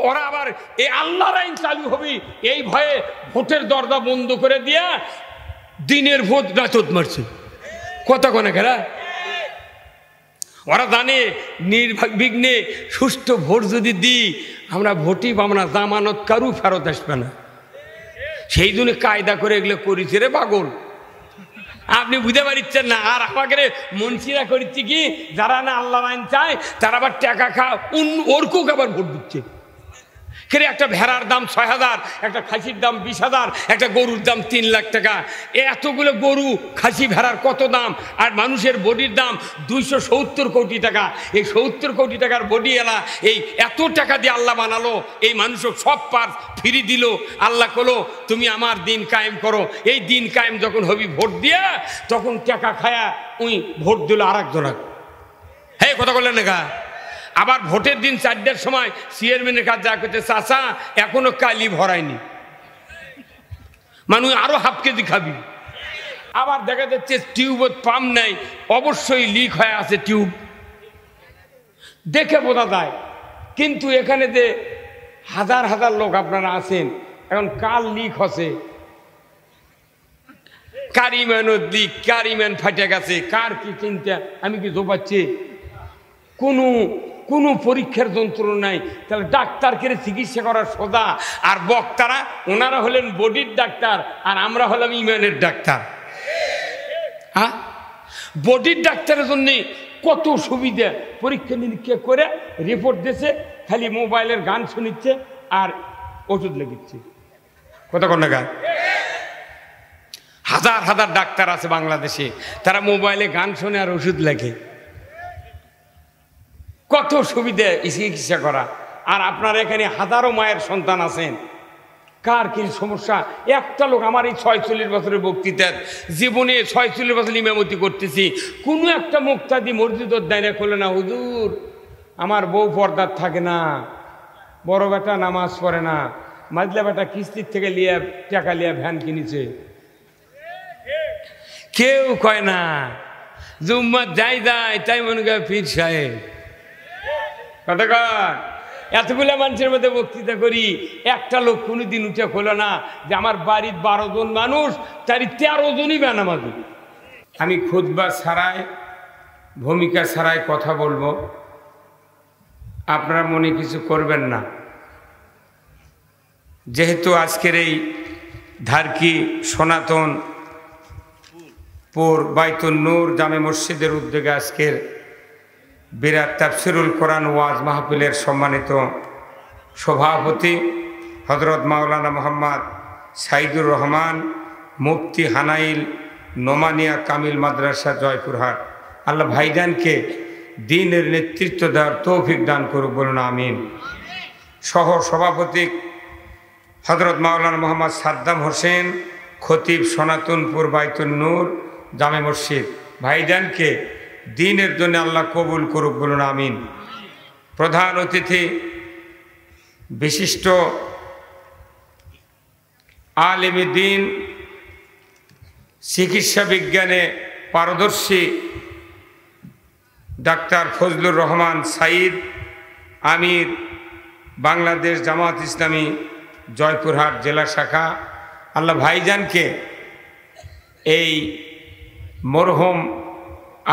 ওরা আবার এই আল্লাহর আইন চালু হবে এই ভয়ে ভোটের দরজা বন্ধ করে দিয়া দিনের ভোট রাতত মারছে। কথা কোনে খেরা ওরা জানে নির্বিঘ্নে সুষ্ঠু ভোট যদি দিই আমরা ভোটই পাবো না, জামানত কারু ফেরত আসবে না। সেই জন্য কায়দা করে এগুলো করেছে রে পাগল, আপনি বুঝতে পারছেন না। আর আমাকে মনসিরা করেছি কি, যারা না আল্লাহ আইন চায় তারা আবার টাকা ওরকুক আবার ভোট দিচ্ছে। কেরে একটা ভেড়ার দাম 6,000, একটা খাসির দাম 20,000, একটা গরুর দাম 3 লাখ টাকা। এতগুলো গরু খাসি ভেড়ার কত দাম, আর মানুষের বডির দাম 270 কোটি টাকা। এই 70 কোটি টাকার বডি এলা এই এত টাকা দিয়ে আল্লাহ বানালো, এই মানুষও সব পার ফ্রি দিল। আল্লাহ কলো তুমি আমার দিন কায়েম করো। এই দিন কায়েম যখন হবি ভোট দিয়া, তখন টাকা খায়া উই ভোট দিল আর একজনক। হ্যাঁ কথা বললেন না। আবার ভোটের দিন 4টার সময় চেয়ারম্যানের কাছে যা করতে, চাচা এখনো কালি ভরায়নি, মানুষ আরো হাফ কেজি খাবি। আবার দেখা যাচ্ছে টিউবের পাম্প নাই, অবশ্যই লিক হয়ে আছে টিউব, দেখে বোঝা যায়। কিন্তু এখানে যে হাজার হাজার লোক আপনারা আছেন, এখন কাল লিক হচ্ছে, কারিম্যানও লিক, কারিম্যান ফাটে গেছে, কার কি চিন্তা আমি কি জোপাচ্ছি? কোনো পরীক্ষার যন্ত্র নাই। তাহলে ডাক্তারকে চিকিৎসা করার সোজা, আর বক্তারা ওনারা হলেন বডির ডাক্তার আর আমরা হলাম ইমানের ডাক্তার। হ্যাঁ, বডির ডাক্তারের জন্য কত সুবিধা, পরীক্ষা নিরীক্ষা করে রিপোর্ট দিয়েছে, খালি মোবাইলের গান শুনিচ্ছে আর ওষুধ লেগেছে। কত কোন গান? হাজার হাজার ডাক্তার আছে বাংলাদেশে, তারা মোবাইলে গান শোনে আর ওষুধ লেগে। কত সুবিধা চিকিৎসা করা। আর আপনার এখানে হাজারো মায়ের সন্তান আছেন, কার কি সমস্যা? একটা লোক আমার এই 46 বছরের বক্তৃতা জীবনে 46 বছর ইমামতি করতেছি, কোনো একটা মুক্তাদি মসজিদের দাঁড়িয়ে করলো না, হুজুর আমার বউ পর্দার থাকে না, বড় বেটা নামাজ পড়ে না, মাজলা বেটা কিস্তির থেকে লিয়া টাকা লিয়া ভ্যান কিনেছে। কেউ কয় না, জুম্মা যাই যায় তাই মনে করে পীর সাহেব। কতক্ষণ এতগুলা মানুষের মধ্যে বক্তৃতা করি, একটা লোক কোনোদিন উঠে হলো না যে আমার বাড়ির 12 জন মানুষ, তারই 13 জনই বেনামাজি। আমি খুতবা ছাড়াই, ভূমিকা ছাড়াই কথা বলবো, আপনারা মনে কিছু করবেন না। যেহেতু আজকের এই ধারকি সনাতনপুর বাইতুন নূর জামে মসজিদের উদ্যোগে আজকের বিরাট তাফসিরুল কোরআন ওয়াজ মাহফিলের সম্মানিত সভাপতি হযরত মাওলানা মোহাম্মদ সাইদুর রহমান, মুফতি হানাইল নোমানিয়া কামিল মাদ্রাসা জয়পুরহাট, আল্লাহ ভাইজানকে দ্বীনের নেতৃত্ব দেওয়ার তৌফিক দান করুক, বলুন আমিন। সহ সভাপতি হযরত মাওলানা মোহাম্মদ সাদ্দাম হোসেন, খতিব সনাতনপুর বাইতুন নূর জামে মসজিদ, ভাইজানকে দ্বীনের জন্য আল্লাহ কবুল করুক, বলুন আমিন। প্রধান অতিথি বিশিষ্ট আলেমে দ্বীন, চিকিৎসা বিজ্ঞানে পারদর্শী ডাক্তার ফজলুর রহমান সাইদ, আমির বাংলাদেশ জামাত ইসলামী জয়পুরহাট জেলা শাখা, আল্লাহ ভাইজানকে এই মরহুম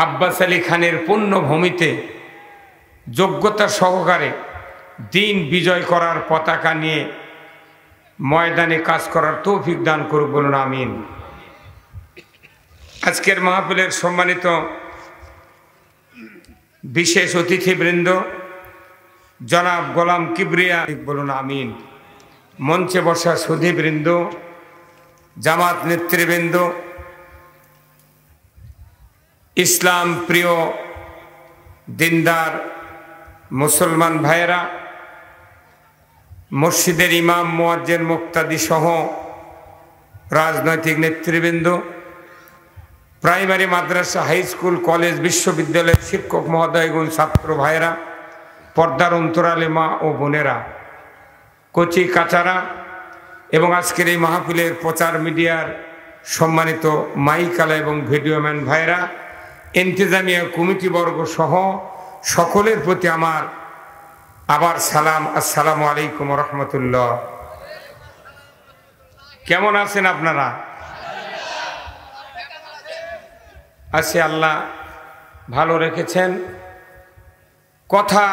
আব্বাস আলী খানের পুণ্যভূমিতে যোগ্যতা সহকারে দিন বিজয় করার পতাকা নিয়ে ময়দানে কাজ করার তৌফিক দান করুক, বলুন আমিন। আজকের মাহফিলের সম্মানিত বিশেষ অতিথিবৃন্দ জনাব গোলাম কিবরিয়া, বলুন আমিন। মঞ্চে বসা সুধীবৃন্দ, জামাত নেতৃবৃন্দ, ইসলাম প্রিয় দিনদার মুসলমান ভাইয়েরা, মসজিদের ইমাম মুয়াজ্জিন মুক্তাদি সহ রাজনৈতিক নেতৃবৃন্দ, প্রাইমারি মাদ্রাসা, হাই স্কুল, কলেজ, বিশ্ববিদ্যালয়ের শিক্ষক মহোদয়গণ, ছাত্র ভাইয়েরা, পর্দার অন্তরালে মা ও বোনেরা, কচি কাচারা এবং আজকের এই মাহফিলের প্রচার মিডিয়ার সম্মানিত মাইকালা এবং ভিডিওম্যান ভাইয়েরা, ইন্তেজামিয়া কমিটিবর্গ সহ সকলের প্রতি আমার আবার সালাম, আসসালামু আলাইকুম রহমতুল্লাহ। কেমন আছেন আপনারা? আছি, আল্লাহ ভালো রেখেছেন। কথা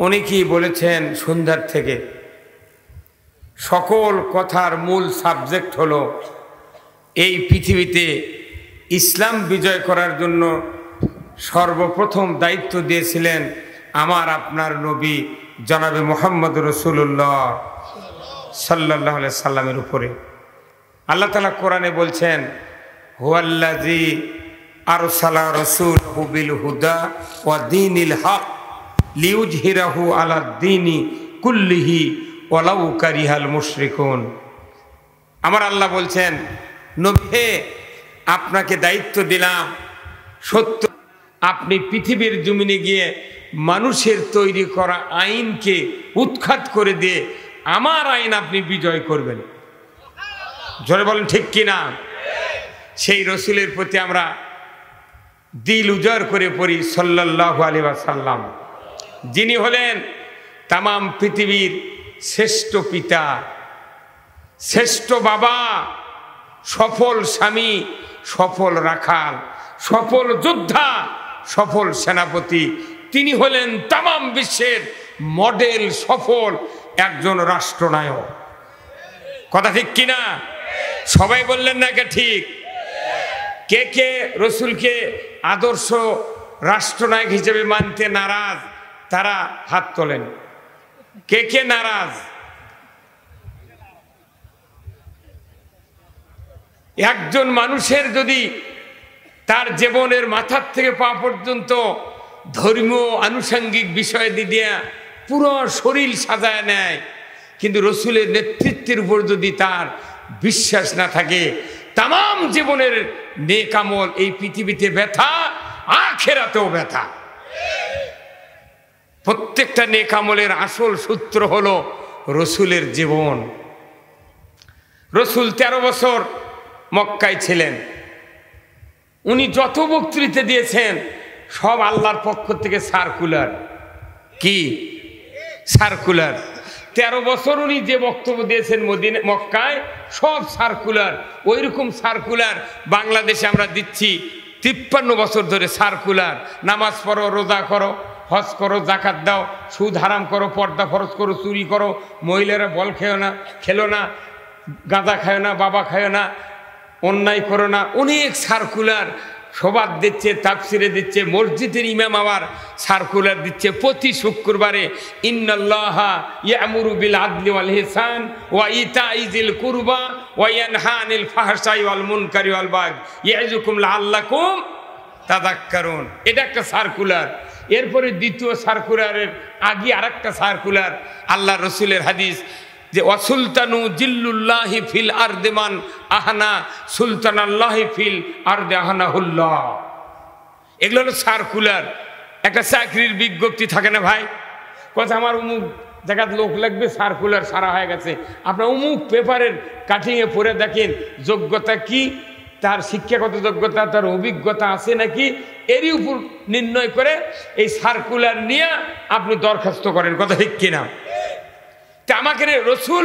অনেকেই বলেছেন সন্ধ্যার থেকে, সকল কথার মূল সাবজেক্ট হলো এই পৃথিবীতে ইসলাম বিজয় করার জন্য সর্বপ্রথম দায়িত্ব দিয়েছিলেন আমার আপনার নবী জনাবে মুহাম্মদ রাসূলুল্লাহ সাল্লাল্লাহু আলাইহি সাল্লামের উপরে। আল্লাহ তাআলা কোরআনে বলছেন, হুয়াল্লাযী আরসালা রাসূলাহু বিল হুদা ওয়া দীনিল হক লিইয়ুযহিরাহু আলাদ দীনি কুল্লিহি ওয়ালাউ কারিহাল মুশরিকুন। আমার আল্লাহ বলছেন, নবী হে, আপনাকে দায়িত্ব দিলাম, সত্য আপনি পৃথিবীর জমিনে গিয়ে মানুষের তৈরি করা আইনকে উৎখাত করে দিয়ে আমার আইন আপনি বিজয় করবেন। জোরে বলেন ঠিক কিনা? সেই রসুলের প্রতি আমরা দিল উজাড় করে পড়ি সাল্লাল্লাহু আলাইহি ওয়াসাল্লাম, যিনি হলেন তামাম পৃথিবীর শ্রেষ্ঠ পিতা, শ্রেষ্ঠ বাবা, সফল স্বামী, সফল রাখাল, সফল যোদ্ধা, সফল সেনাপতি। তিনি হলেন তামাম বিশ্বের মডেল সফল একজন রাষ্ট্রনায়ক। কথা ঠিক কিনা? সবাই বললেন না কে ঠিক? কে কে রসুলকে আদর্শ রাষ্ট্রনায়ক হিসেবে মানতে নারাজ তারা হাত তোলেন। কে কে নারাজ? একজন মানুষের যদি তার জীবনের মাথার থেকে পা পর্যন্ত ধর্মীয় আনুষঙ্গিক বিষয় দিয়ে পুরো শরীর সাজায় নেয়, কিন্তু রসুলের নেতৃত্বের উপর যদি তার বিশ্বাস না থাকে, তামাম জীবনের নেক আমল এই পৃথিবীতে ব্যথা, আখিরাতেও ব্যথা। প্রত্যেকটা নেক আমলের আসল সূত্র হলো রসুলের জীবন। রসুল 13 বছর মক্কায় ছিলেন। উনি যত বক্তৃতা দিয়েছেন সব আল্লাহর পক্ষ থেকে সার্কুলার। কি সার্কুলার? 13 বছর উনি যে বক্তব্য দিয়েছেন মক্কায় সব সার্কুলার। ওইরকম সার্কুলার বাংলাদেশে আমরা দিচ্ছি 53 বছর ধরে সার্কুলার। নামাজ পড়ো, রোজা করো, হজ করো, জাকাত দাও, সুদ হারাম করো, পর্দা ফরজ করো, চুরি করো, মহিলারা বল খেলো না, গাঁজা খায় না, বাবা খায় না, অন্যায় করো না। অনেক সার্কুলার সবাদ দিচ্ছে, তাফসিরে দিচ্ছে। মসজিদের ইমাম আবার সার্কুলার দিচ্ছে প্রতি শুক্রবারে, ইন্নাল্লাহা ইয়ামুরু বিল আদলি ওয়াল ইহসান ওয়া ইতাই যিল কুরবা ওয়া ইয়ানহা আনিল ফাহশাই ওয়াল মুনকারি ওয়াল বাগই ইয়াইযুকুম লাআল্লাকুম তাযাক্কারুন। এটা একটা সার্কুলার। এরপরে দ্বিতীয় সার্কুলারের আগে আরেকটা সার্কুলার, আল্লাহ রসুলের হাদিস যে ওয়াসুলতানু জিল্লুল্লাহি ফিল আরদি মান আহনা সুলতানাল্লাহি ফিল আরদি আহনাহুল্লাহ। এগুলো হলো সার্কুলার। একটা চাকরির বিজ্ঞপ্তি থাকে না ভাই, কথা আমার অমুক জায়গার লোক লাগবে, সার্কুলার সারা হয়ে গেছে। আপনার অমুক পেপারের কাটিংয়ে পড়ে দেখেন যোগ্যতা কি, তার শিক্ষাগত যোগ্যতা, তার অভিজ্ঞতা আছে নাকি, এরই উপর নির্ণয় করে এই সার্কুলার নিয়ে আপনি দরখাস্ত করেন। কথা ঠিক কিনা? তা আমাকে রসুল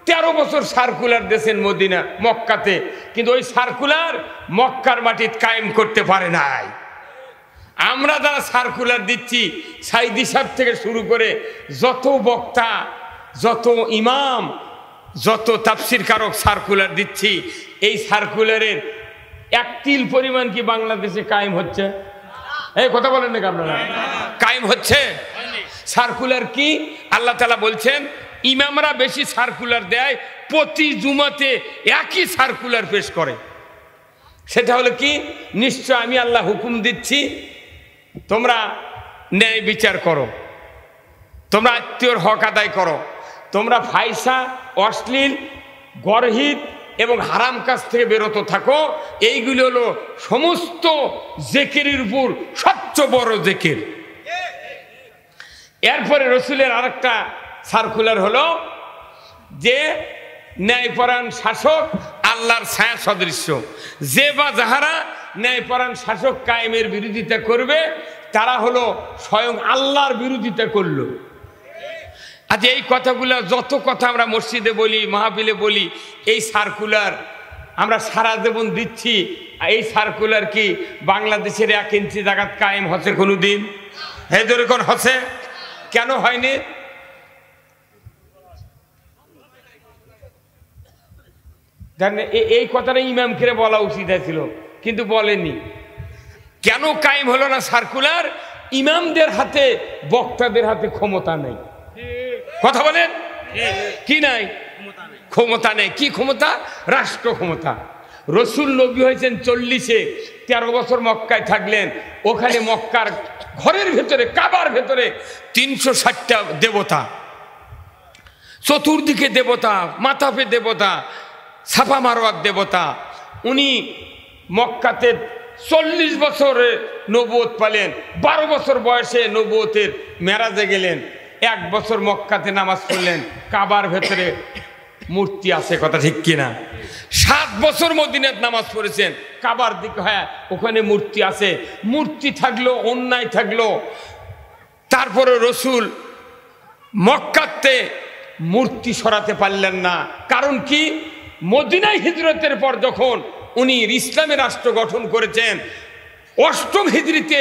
13 বছর সার্কুলার দিয়েছেন মদিনা মক্কাতে, কিন্তু ওই সার্কুলার মক্কার মাটিতে কায়েম করতে পারে নাই। আমরা যারা সার্কুলার দিচ্ছি, সাইদি সাহেব থেকে শুরু করে যত বক্তা, যত ইমাম, যত তাফসির কারক সার্কুলার দিচ্ছি, এই সার্কুলারের এক তিল পরিমাণ কি বাংলাদেশে কায়েম হচ্ছে? এই কথা বলেন নাকি আপনারা? কায়েম হচ্ছে? সার্কুলার কি? আল্লাহ তাআলা বলছেন ইমামরা বেশি সার্কুলার দেয়, প্রতি জুমাতে একই সার্কুলার পেশ করে। সেটা হলো কি? নিশ্চয় আমি আল্লাহ হুকুম দিচ্ছি, তোমরা ন্যায় বিচার করো, তোমরা আত্মীয়র হক আদায় করো, তোমরা ফায়সা, অশ্লীল, গর্হিত এবং হারাম কাজ থেকে বিরত থাকো। এইগুলো হলো সমস্ত জিকিরের উপর সবচেয়ে বড় জিকির। এরপরে রসুলের আরেকটা সার্কুলার হলো যে ন্যায়পরায়ণ শাসক আল্লাহর ছায়া সদৃশ্য, যে বা যাহারা ন্যায়পরায়ণ শাসক কায়েমের বিরোধিতা করবে তারা হলো স্বয়ং আল্লাহর বিরোধিতা করলো। আজ এই কথাগুলো যত কথা আমরা মসজিদে বলি, মাহফিলে বলি, এই সার্কুলার আমরা সারা জীবন দিচ্ছি। এই সার্কুলার কি বাংলাদেশের 1 ইঞ্চি জায়গাত কায়েম হচ্ছে কোনো দিন? এই ধরে কোন হচ্ছে? কেন হয়নি? এই কথাটা ইমামকে বলা উচিত ছিল, কিন্তু বলেনি। কেন কায়েম হলো না সার্কুলার? ইমামদের হাতে, বক্তাদের হাতে ক্ষমতা নেই। কথা বলেন, কি নাই? ক্ষমতা নেই। কি ক্ষমতা? রাষ্ট্র ক্ষমতা। রসুল নবী হয়েছেন 40-এ, 13 বছর মক্কায় থাকলেন। ওখানে মক্কার ঘরের ভেতরে, কাবার ভেতরে 360টা দেবতা, চতুর্দিকে দেবতা, মাথাপে দেবতা, ছাপা মারোয়ার দেবতা। উনি মক্কাতে 40 বছরে নবুয়ত পেলেন। 12 বছর বয়সে নবুয়তের মেরাজে গেলেন। 1 বছর মক্কাতে নামাজ পড়লেন। কাবার ভেতরে মূর্তি আছে, কথা ঠিক কিনা? 7 বছর মদিনাত নামাজ পড়েছেন, কাবার দিকে, হ্যাঁ ওখানে মূর্তি আছে। মূর্তি থাকলো, অন্যায় থাকলো, তারপরে রসুল মক্কাতে মূর্তি সরাতে পারলেন না। কারণ কি? মদিনায় হিজরতের পর যখন উনি ইসলামের রাষ্ট্র গঠন করেছেন, 8ম হিজরিতে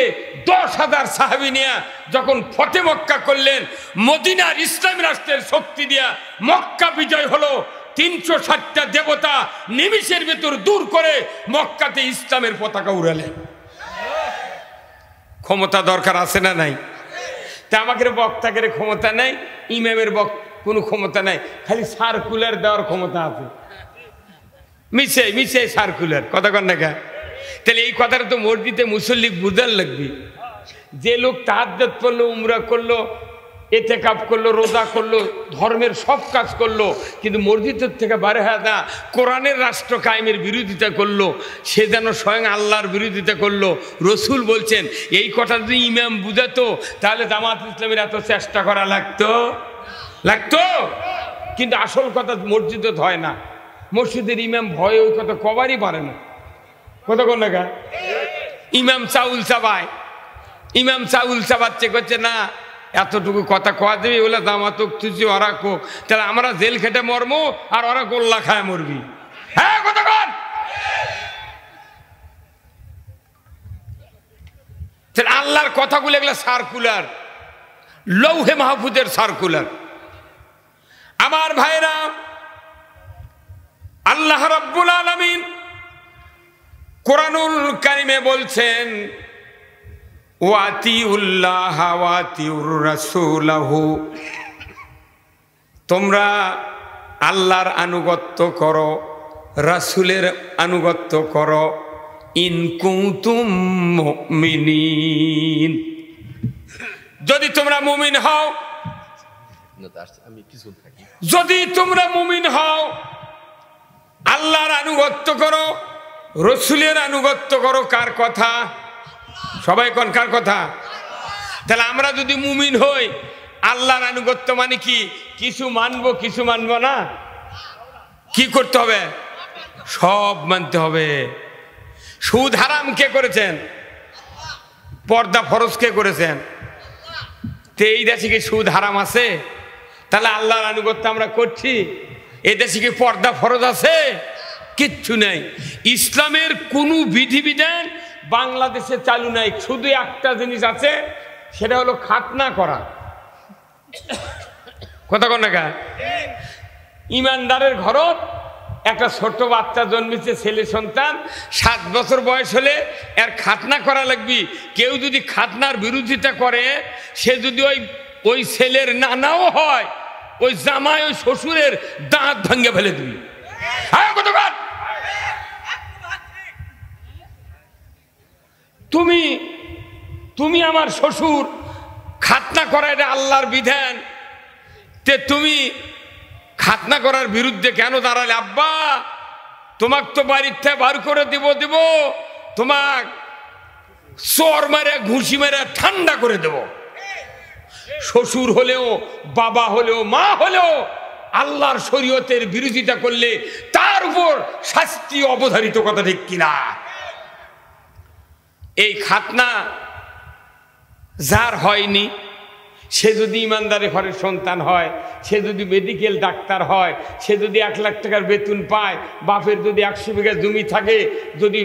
10,000 সাহাবী নিয়ে যখন ফতে মক্কা করলেন, মদিনার ইসলামী রাষ্ট্রের শক্তি দিয়া মক্কা বিজয় হলো। 360টা দেবতা নিমিষের ভেতর দূর করে মক্কাতে ইসলামের পতাকা উড়ালেন। ক্ষমতা দরকার আছে না নাই? তা আমাকে বক্তাকে ক্ষমতা নাই, ইমামের কোনো ক্ষমতা নাই, খালি সার্কুলার দেওয়ার ক্ষমতা আছে। মিশে মিশে সার্কুলার, কথা কন না কে? তাহলে এই কথাটা তো মসজিদে মুসল্লি বুঝার লাগবে। যে লোক তাহাজ্জুদ পড়লো, উমরা করলো, এতেকাফ করলো, রোজা করলো, ধর্মের সব কাজ করলো, কিন্তু মসজিদের থেকে বাইরে হয় না, কোরআনের রাষ্ট্র কায়েমের বিরোধিতা করলো, সে যেন স্বয়ং আল্লাহর বিরোধিতা করলো। রসুল বলছেন এই কথা যদি ইমাম বুঝাতো তাহলে জামাত ইসলামের এত চেষ্টা করা লাগতো? কিন্তু আসল কথা মসজিদে হয় না। মসজিদের ইমাম ভয়ে ওই কথা কবারই পারে না, কথা কোন না? ইমাম চাউল চাবায়, ইমাম চাউল চাবাচ্ছে, করছে না এতটুকু কথা কয়া দেবে, ওলা জামাত তুই ওরা কোক, তাহলে আমরা জেল খেটে মরবো আর ওরা গোল্লা খায় মরবি। হ্যাঁ কথা কন। তাহলে আল্লাহর কথাগুলো এগুলো সার্কুলার, লৌহে মাহফুজের সার্কুলার। আমার ভাইরা, আল্লাহ রাব্বুল আলামিন কোরআনুল কারিমে বলছেন, ওয়াতিউল্লাহ ওয়াতিউর রাসূলাহু, তোমরা আল্লাহর আনুগত্য করো, রাসূলের আনুগত্য করো, ইন কুনতুম মুমিনিন, যদি তোমরা মুমিন হও। যদি তোমরা মুমিন হও, আল্লাহর আনুগত্য করো, রসুলের আনুগত্য করো। কার কথা? সবাই কোন কার কথা? তাহলে আমরা যদি মুমিন হই, আল্লাহর আনুগত্য মানে কি? কিছু মানবো, কিছু মানবো না। কি করতে হবে? সব মানতে হবে। সুদ হারাম কে করেছেন? পর্দা ফরজ কে করেছেন? তো এই দেশে কি সুদ হারাম আছে? তাহলে আল্লাহর আনুগত্য আমরা করছি। এই দেশে কি পর্দা ফরজ আছে? কিচ্ছু নাই। ইসলামের কোনো বিধিবিধান বাংলাদেশে চালু নাই। শুধু একটা জিনিস আছে, সেটা হলো খাতনা করা। কথা কন না? ইমানদারের ঘরত একটা ছোট বাচ্চা জন্মেছে, ছেলে সন্তান, 7 বছর বয়স হলে এর খাতনা করা লাগবে। কেউ যদি খাতনার বিরোধিতা করে, সে যদি ওই ছেলের নানাও হয়, ওই জামাই ওই শ্বশুরের দাঁত ভাঙ্গে ফেলে দিবি। হ্যাঁ কতবার তুমি আমার শ্বশুর, খাতনা করা এটা আল্লাহর বিধান, তে তুমি খাতনা করার বিরুদ্ধে কেন দাঁড়ালে? আব্বা তোমাক তো বাড়ির থেকে বার করে দিব, তোমাক চর মেরে ঘুষি মেরে ঠান্ডা করে দেব। শ্বশুর হলেও, বাবা হলেও, মা হলেও আল্লাহর শরীয়তের বিরোধিতা করলে তার উপর শাস্তি অবধারিত, কথা ঠিক কিনা? এই খাতনা যার হয়নি সে যদি ইমানদারি ঘরের সন্তান হয়, সে যদি মেডিকেল ডাক্তার হয়, সে যদি 1 লাখ টাকার বেতন পায়, বাপের যদি 100 বিঘা জমি থাকে, যদি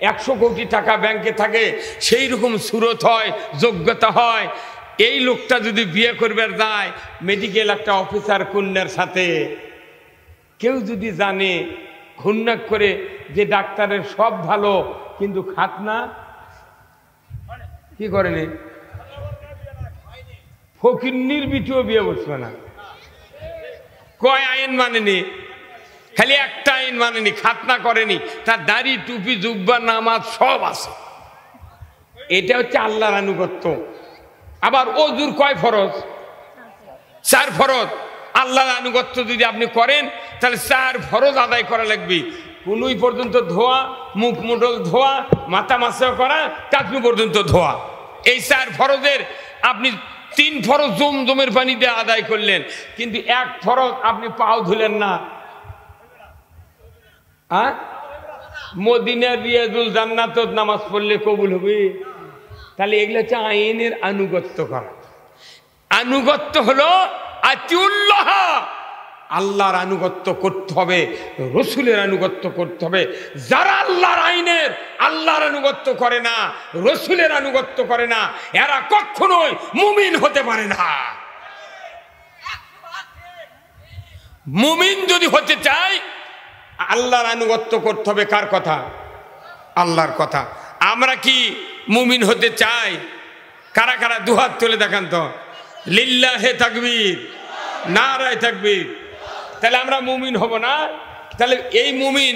100 কোটি টাকা ব্যাংকে থাকে, সেই রকম সুরত হয়, যোগ্যতা হয়, এই লোকটা যদি বিয়ে করবার যায় মেডিকেল একটা অফিসার কন্যার সাথে, কেউ যদি জানে ঘুণাক করে যে ডাক্তারের সব ভালো কিন্তু খাতনা কি করেনি, ফকিন্নির বিটিও বিয়ে বসবে না। কয় আইন মানেনি, খালি একটা আইন মানেনি, খাতনা করেনি, তার দাড়ি টুপি জুব্বা নামাজ সব আছে। এটা হচ্ছে আল্লাহর আনুগত্য। আবার ওযুর কয় ফরজ? 4 ফরজ। আল্লাহর আনুগত্য যদি আপনি করেন তাহলে 4 ফরজ আদায় করা লাগবে। কুনুই পর্যন্ত ধোয়া, মুখ মুডল ধোয়া, মাথা মাসা করা, টাকনু পর্যন্ত ধোয়া, এই 4 ফরজের আপনি 3 ফরজ জমজমের পানি দিয়ে আদায় করলেন, কিন্তু 1 ফরজ আপনি পাও ধুলেন না। মদিনার রিয়াজুল জান্নাত নামাজ পড়লে কবুল হবে? তাহলে এগুলো হচ্ছে আইনের আনুগত্য করা। আনুগত্য হলো আতিউল্লাহ, আল্লাহর আনুগত্য করতে হবে, রসুলের আনুগত্য করতে হবে। যারা আল্লাহর আইনের, আল্লাহর আনুগত্য করে না, রসুলের আনুগত্য করে না, এরা কখনোই মুমিন হতে পারে না। মুমিন যদি হতে চায় আল্লাহর আনুগত্য করতে হবে। কার কথা? আল্লাহর কথা। আমরা কি মুমিন হতে চাই? কারা কারা দুহাত তুলে দেখান তো। লিল্লাহে তাকবীর, নারায়ে তাকবীর। তাহলে আমরা মুমিন হব না? তাহলে এই মুমিন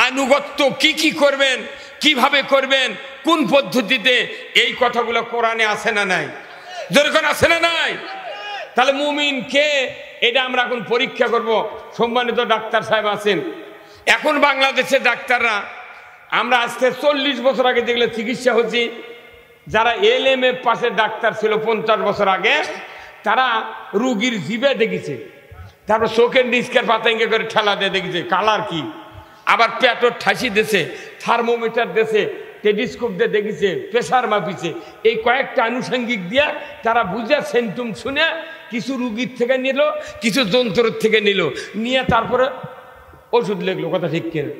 আনুগত্য কি কি করবেন, কিভাবে করবেন, কোন পদ্ধতিতে, এই কথাগুলো কোরআনে আছে না নাই? যেরকম আছে না নাই? তাহলে মুমিন কে এটা আমরা এখন পরীক্ষা করব। সম্মানিত ডাক্তার সাহেব আছেন এখন বাংলাদেশের ডাক্তাররা, আমরা আজকে 40 বছর আগে যেগুলো চিকিৎসা হচ্ছি, যারা LMA পাশের ডাক্তার ছিল 50 বছর আগে, তারা রুগীর জিভে দেখেছে, তারপর চোখের নিষ্কার পাতাঙ্গে করে ঠেলা দিয়ে দেখেছে কালার কি, আবার পেটর ঠাসি দিয়েছে, থার্মোমিটার দিয়েছে, টেলিস্কোপ দিয়ে দেখেছে, প্রেশার মাপিছে। এই কয়েকটা আনুষঙ্গিক দিয়া তারা বুঝে সিমটম শুনে কিছু রুগীর থেকে নিল, কিছু যন্ত্রের থেকে নিল, নিয়ে তারপরে ওষুধ লিখলো। কথা ঠিক কিনা?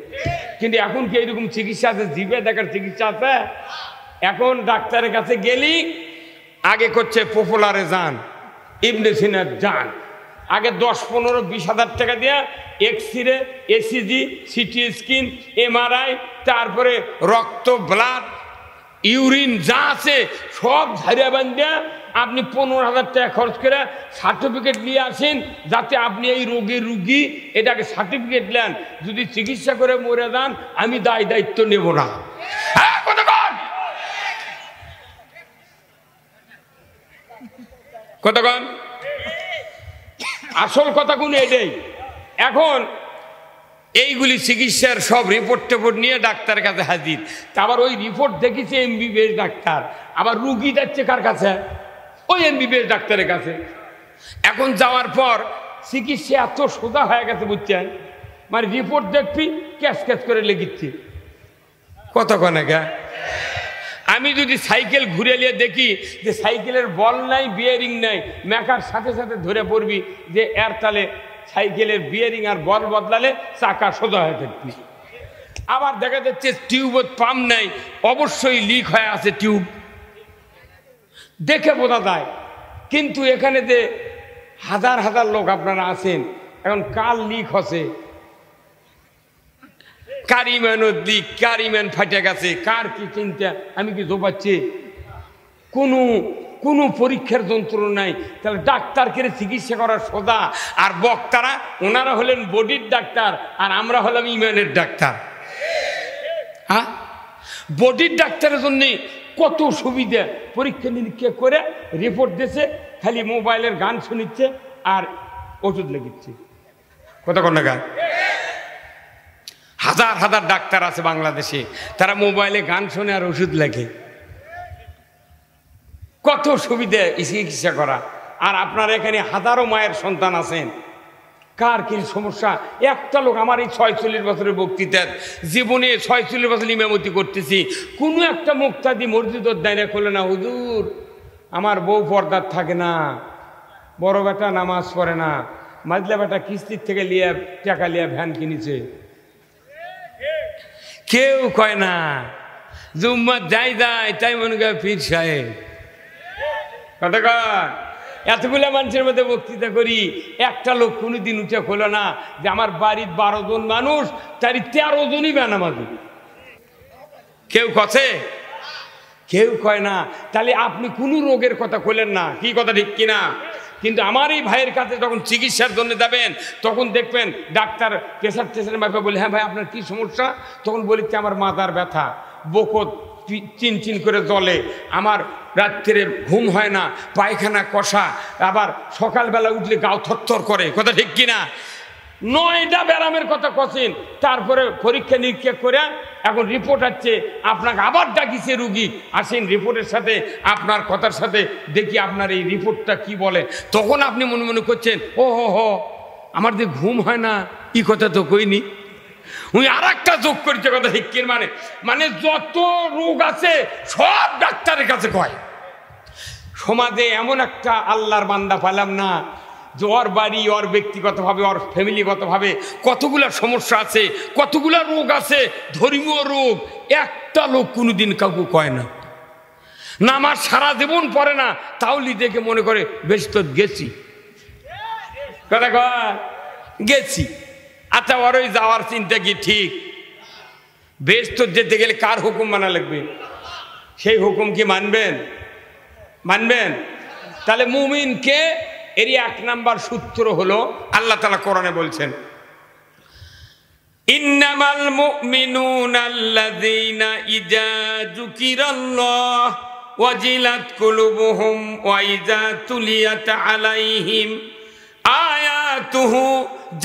কিন্তু এখন কি এইরকম চিকিৎসা আছে? জিভে দেখার চিকিৎসা আছে? এখন ডাক্তারের কাছে গেলি আগে করছে পপুলারে যান, ইবনে সিনার যান, আগে 10-15-20 হাজার টাকা দিয়ে x-ray, ECG, CT scan, MRI, তারপরে রক্ত, ব্লাড, ইউরিন যা আছে সব ঝাড়িয়া বান্ধিয়া আপনি 15,000 টাকা খরচ করে সার্টিফিকেট নিয়ে আসেন, যাতে আপনি এই রোগের রুগী এটাকে সার্টিফিকেট নেন। যদি চিকিৎসা করে মরে যান আমি দায়িত্ব নেব না। কতক্ষণ আসল কথা কোন এটাই। এখন এইগুলি চিকিৎসার সব রিপোর্ট টেপোর্ট নিয়ে ডাক্তারের কাছে হাজির, আবার ওই রিপোর্ট দেখেছে MBBS ডাক্তার, আবার রুগী যাচ্ছে কার কাছে? ওই MBBS ডাক্তারের কাছে। এখন যাওয়ার পর চিকিৎসা এত সোজা হয়ে গেছে বুঝছেন, মানে রিপোর্ট দেখবি ক্যাশ ক্যাশ করে লেগিচ্ছি। কতক্ষণ একা আমি যদি সাইকেল ঘুরে নিয়ে দেখি যে সাইকেলের বল নাই, বিয়ারিং নাই, মেকার সাথে সাথে ধরে পড়বি যে এর তালে সাইকেলের বিয়ারিং আর বল বদলালে চাকা সোজা হয়ে থাকবি। আবার দেখা যাচ্ছে টিউবের পাম্প নাই, অবশ্যই লিক হয়ে আছে টিউব, দেখে বোঝা যায়। কিন্তু এখানে যে হাজার হাজার লোক আপনারা আছেন, এখন কার লিক হচ্ছে, কারিম্যানের দিক, কারিম্যান ফাটে গেছে, কার কি চিন্তা, আমি কি জোপাচ্ছি? কোনো পরীক্ষার যন্ত্র নাই। তাহলে ডাক্তারকে চিকিৎসা করার সোজা, আর বক্তারা ওনারা হলেন বডির ডাক্তার আর আমরা হলাম ইমানের ডাক্তার। হ্যাঁ, বডির ডাক্তারের জন্য কত সুবিধা, পরীক্ষা নিরীক্ষা করে রিপোর্ট দিচ্ছে, খালি মোবাইলের গান শুনিচ্ছে আর ওষুধ লেগিচ্ছে। কতক্ষণ না গান? হাজার হাজার ডাক্তার আছে বাংলাদেশে, তারা মোবাইলে গান শোনে আর ওষুধ লেখে। কত সুবিধা চিকিৎসা করা। আর আপনার এখানে হাজারো মায়ের সন্তান আছেন, কার কি সমস্যা? একটা লোক, আমার এই 46 বছরের বক্তৃতার জীবনে 46 বছর ইমামতি করতেছি, কোনো একটা মুক্তাদি মসজিদের দায়রা করলে না, হুজুর আমার বউ পর্দার থাকে না, বড় বেটা নামাজ পড়ে না, মাঝলা বেটা কিস্তির থেকে টাকা লিয়া ভ্যান কিনেছে। কেউ কয় না জুম্মার যাই যায় তাই মনে করে পীর সাহেব। কথা কয়, এতগুলা মানুষের মধ্যে বক্তৃতা করি, একটা লোক কোনোদিন উঠে হলো না যে আমার বাড়ির 12 জন মানুষ তার 13 জনই বেনামাজি। কেউ কছে? কেউ কয় না। তাহলে আপনি কোনো রোগের কথা বললেন না, কি কথা ঠিক কিনা? কিন্তু আমার এই ভাইয়ের কাছে যখন চিকিৎসার জন্য যাবেন তখন দেখবেন ডাক্তার প্রেশার টেশারের মাপে বলে, হ্যাঁ ভাই আপনার কি সমস্যা? তখন বলিতে আমার মাথার ব্যথা, বকত চিনচিন করে জ্বলে, আমার রাত্রে ঘুম হয় না, পায়খানা কষা, আবার সকালবেলা উঠলে গাও থরথর করে। কথা ঠিক কিনা? 9টা ব্যারামের কথা কছেন। তারপরে পরীক্ষা নিরীক্ষা করে এখন রিপোর্ট আসছে, আপনাকে আবার ডাকিছে রুগী, আসেন রিপোর্টের সাথে আপনার কথার সাথে দেখি আপনার এই রিপোর্টটা কি বলে। তখন আপনি মনে মনে করছেন, ও হো আমার যে ঘুম হয় না এই কথা তো কইনি, উনি আর একটা যোগ করছে। কথা ঠিক কি? মানে যত রোগ আছে সব ডাক্তারের কাছে কয়। সমাজে এমন একটা আল্লাহর বান্দা পেলাম না যে ওর বাড়ি, ওর ব্যক্তিগতভাবে, ওর ফ্যামিলিগতভাবে কতগুলা সমস্যা আছে, কতগুলা রোগ আছে, ধর্মীয় রোগ, একটা লোক কোনোদিন কাউকে কয় না। নামাজ সারা জীবন পড়ে না, তাহলে দেখে মনে করে বেশ তো গেছি। কথা কয় গেছি। আচ্ছা, ওর ওই যাওয়ার চিন্তা কি ঠিক? বেশ তো যেতে গেলে কার হুকুম মানা লাগবে? সেই হুকুম কি মানবেন? মানবেন? তাহলে মুমিনকে এরই 1 নাম্বার সূত্র হলো আল্লাহ তাআলা কোরআনে বলছেন, ইন্নামাল মুমিনুনা আল্লাযীনা ইযা যুকিরাল্লাহ ওয়াজিলাত কুলুবুহুম ওয়া ইযা তুলিয়াত আলাইহিম আয়াতুহু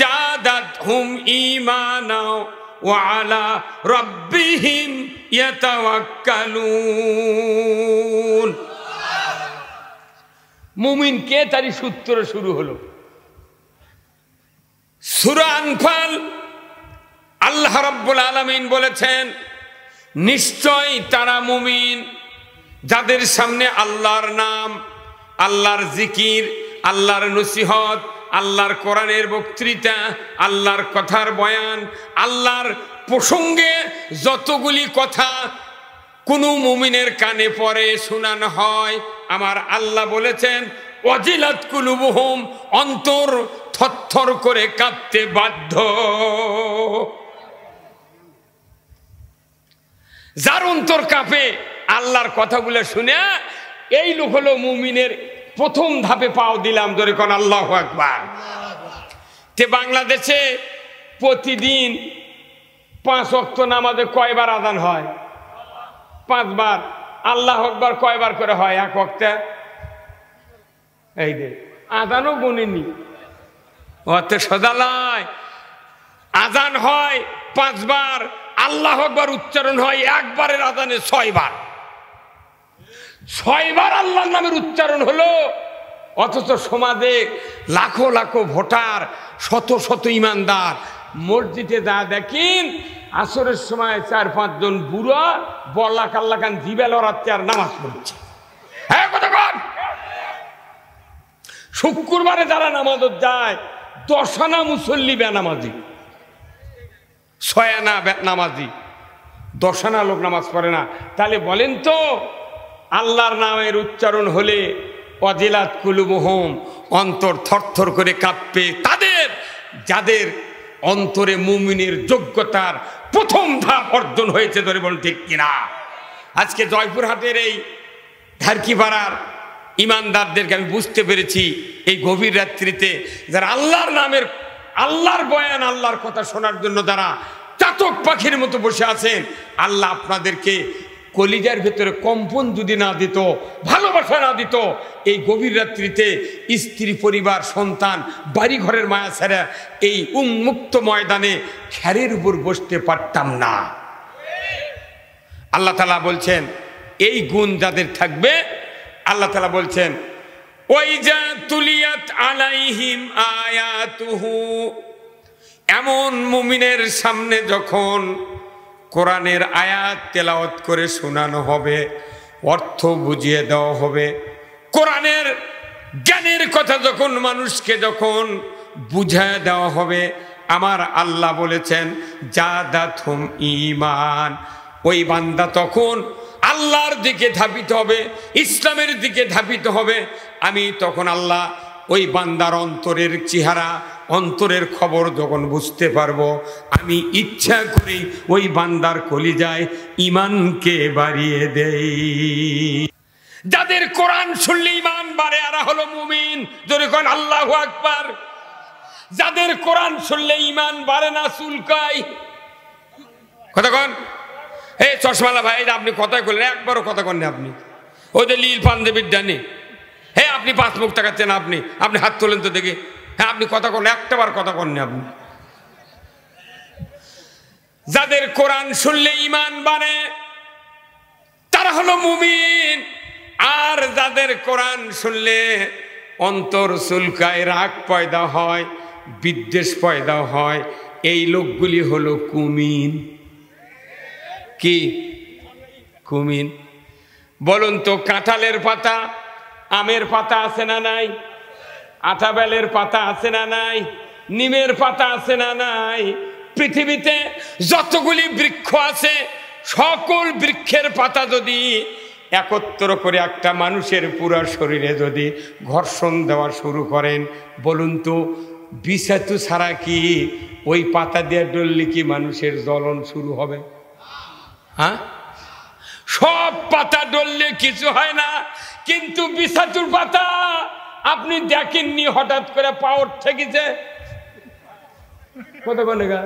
জাদাতহুম ঈমানা ওয়া আলা রাব্বিহিম ইয়াতাওয়াক্কালুন। মুমিনকে তারই সূত্র শুরু হলো। সূরা আনফাল আল্লাহ রাব্বুল আলামিন বলেছেন, নিশ্চয় তারা মুমিন যাদের সামনে আল্লাহর নাম, আল্লাহর জিকির, আল্লাহর নসিহত, আল্লাহর কোরআনের বক্তৃতা, আল্লাহর কথার বয়ান, আল্লাহর প্রসঙ্গে যতগুলি কথা কোনো মুমিনের কানে পড়ে শোনানো হয়, আমার আল্লাহ বলেছেন ওয়াজিলাত কুলুবুহুম, অন্তর থরথর করে কাঁপতে বাধ্য। যার অন্তর কাঁপে আল্লাহর কথাগুলো শুনে, এই লোক হলো মুমিনের প্রথম ধাপে পাও দিলাম। ধরে কোন আল্লাহু আকবার। তে বাংলাদেশে প্রতিদিন 5 ওয়াক্ত নামাজে কয়বার আযান হয়? 5 বার। আল্লাহু আকবার কয়বার করে হয় এক ওয়াক্তে? এই যে আযানও গুনিনি, অত সদালয়। আযান হয় 5 বার, আল্লাহু আকবার উচ্চারণ হয় একবারের আযানে 6 বার। 6 বার আল্লাহর নামের উচ্চারণ হলো। অথচ সমাজে লাখো লাখো ভোটার, শত শত ইমানদার, মসজিদে যা দেখেন আসরের সময় 4-5 জন বুড়া বল্লা কাল্লাকান জিবে লড়াচ্ছে আর নামাজ পড়ছে। হ্যাঁ কথা কন। শুক্রবারে যারা নামাজত যায় 10 আনা মুসল্লি বেনামাজি, 6 আনা নামাজি, 10 আনা লোক নামাজ পড়ে না। তাহলে বলেন তো, আল্লাহর নামের উচ্চারণ হলে ওয়াজিলাত কুলুবুহুম, অন্তর থরথর করে কাঁপবে তাদের, যাদের অন্তরে মুমিনের যোগ্যতার প্রথম ধাপ অর্জন হয়েছে। ধরে বলুন ঠিক কিনা? আজকে জয়পুরহাটের এই ধারকিপাড়ার ইমানদারদেরকে আমি বুঝতে পেরেছি, এই গভীর রাত্রিতে যারা আল্লাহর নামের, আল্লাহর বয়ান, আল্লাহর কথা শোনার জন্য যারা চাতক পাখির মতো বসে আছেন, আল্লাহ আপনাদেরকে কলিজার ভেতরে কম্পন যদি না দিত, ভালোবাসা না দিত, এই গভীর রাত্রিতে স্ত্রী, পরিবার, সন্তান, বাড়ি ঘরের মায়া ছাড়া এই উন্মুক্ত ময়দানে খেরের উপর বসতে পারতাম না। আল্লাহ তাআলা বলছেন, এই গুণ যাদের থাকবে, আল্লাহ তাআলা বলছেন ওয়াইজা তুলিয়াত আলাইহিম আয়াতুহু, এমন মুমিনের সামনে যখন কোরআনের আয়াত তেলাওয়াত করে শোনানো হবে, অর্থ বুঝিয়ে দেওয়া হবে, কোরআনের জ্ঞানের কথা যখন মানুষকে যখন বুঝায় দেওয়া হবে, আমার আল্লাহ বলেছেন জাদাতুহুম ঈমান, ওই বান্দা তখন আল্লাহর দিকে ধাবিত হবে, ইসলামের দিকে ধাবিত হবে। আমি তখন আল্লাহ ওই বান্দার অন্তরের চেহারা, অন্তরের খবর যখন বুঝতে পারবো, আমি ইচ্ছা করেই ওই বান্দার কলিজায় ঈমানকে বাড়িয়ে দেই। যাদের কোরআন শুনলে ঈমান বাড়ে এরা হলো মুমিন। জোরে কোন আল্লাহু আকবার। যাদের কোরআন শুনলে ঈমান বাড়ে না, চুলকায়। কথা কন, এই চশমালা ভাই, আপনি কথা বললেন, একবারও কথা কন না আপনি। ওই যে লীল পাঞ্জাবির ডানে, হ্যাঁ আপনি 5 মুখ টাকাচ্ছেন, আপনি আপনি হাত তোলেন তো দেখে। হ্যাঁ আপনি কথা কন, একটাবার কথা কন না আপনি। যাদের কোরআন শুনলে ঈমান বাড়ে তারা হলো মুমিন। আর যাদের কোরআন শুনলে অন্তর চুলকায়, রাগ পয়দা হয়, বিদ্বেষ পয়দা হয়, এই লোকগুলি হলো কুমিন। কি কুমিন? বলুন তো, কাঁঠালের পাতা, আমের পাতা আছে না নাই? আটাবেলের পাতা আছে না নাই? নিমের পাতা আছে না নাই? পৃথিবীতে যতগুলি বৃক্ষ আছে সকল বৃক্ষের পাতা যদি একত্র করে একটা মানুষের পুরো শরীরে যদি ঘর্ষণ দেওয়া শুরু করেন, বলুন তো বিষাতু ছাড়া কি ওই পাতা দিয়ে ডললে কি মানুষের জ্বলন শুরু হবে? হ্যাঁ, সব পাতা ডললে কিছু হয় না, কিন্তু বিষাতুর পাতা আপনি দেখেননি হঠাৎ করে পাওয়ার ঠেকেছে। কত বলে গা,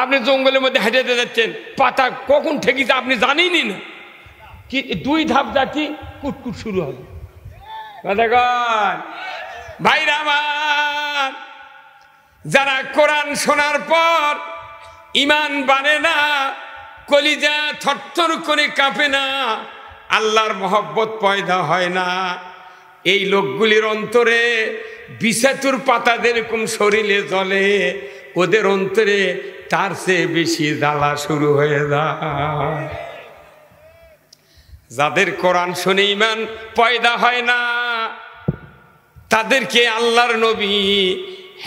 আপনি জঙ্গলের মধ্যে হেঁটে যাচ্ছেন, পাতা কখন ঠেকেছে আপনি জানেনই না, কি 2 ধাপ যাচ্ছি কুটকুট শুরু হবে। ভাইরা আমার, যারা কোরআন শোনার পর ঈমান বাড়ে না, কলিজা থরথর করে কাঁপে না, আল্লাহর মহব্বত পয়দা হয় না, এই লোকগুলির অন্তরে বিষাতুর পাতা যেরকম শরীরে জ্বলে, ওদের অন্তরে তার চেয়ে বেশি জ্বালা শুরু হয়ে যায়। যাদের কোরআন শুনে ঈমান পয়দা হয় না, তাদেরকে আল্লাহর নবী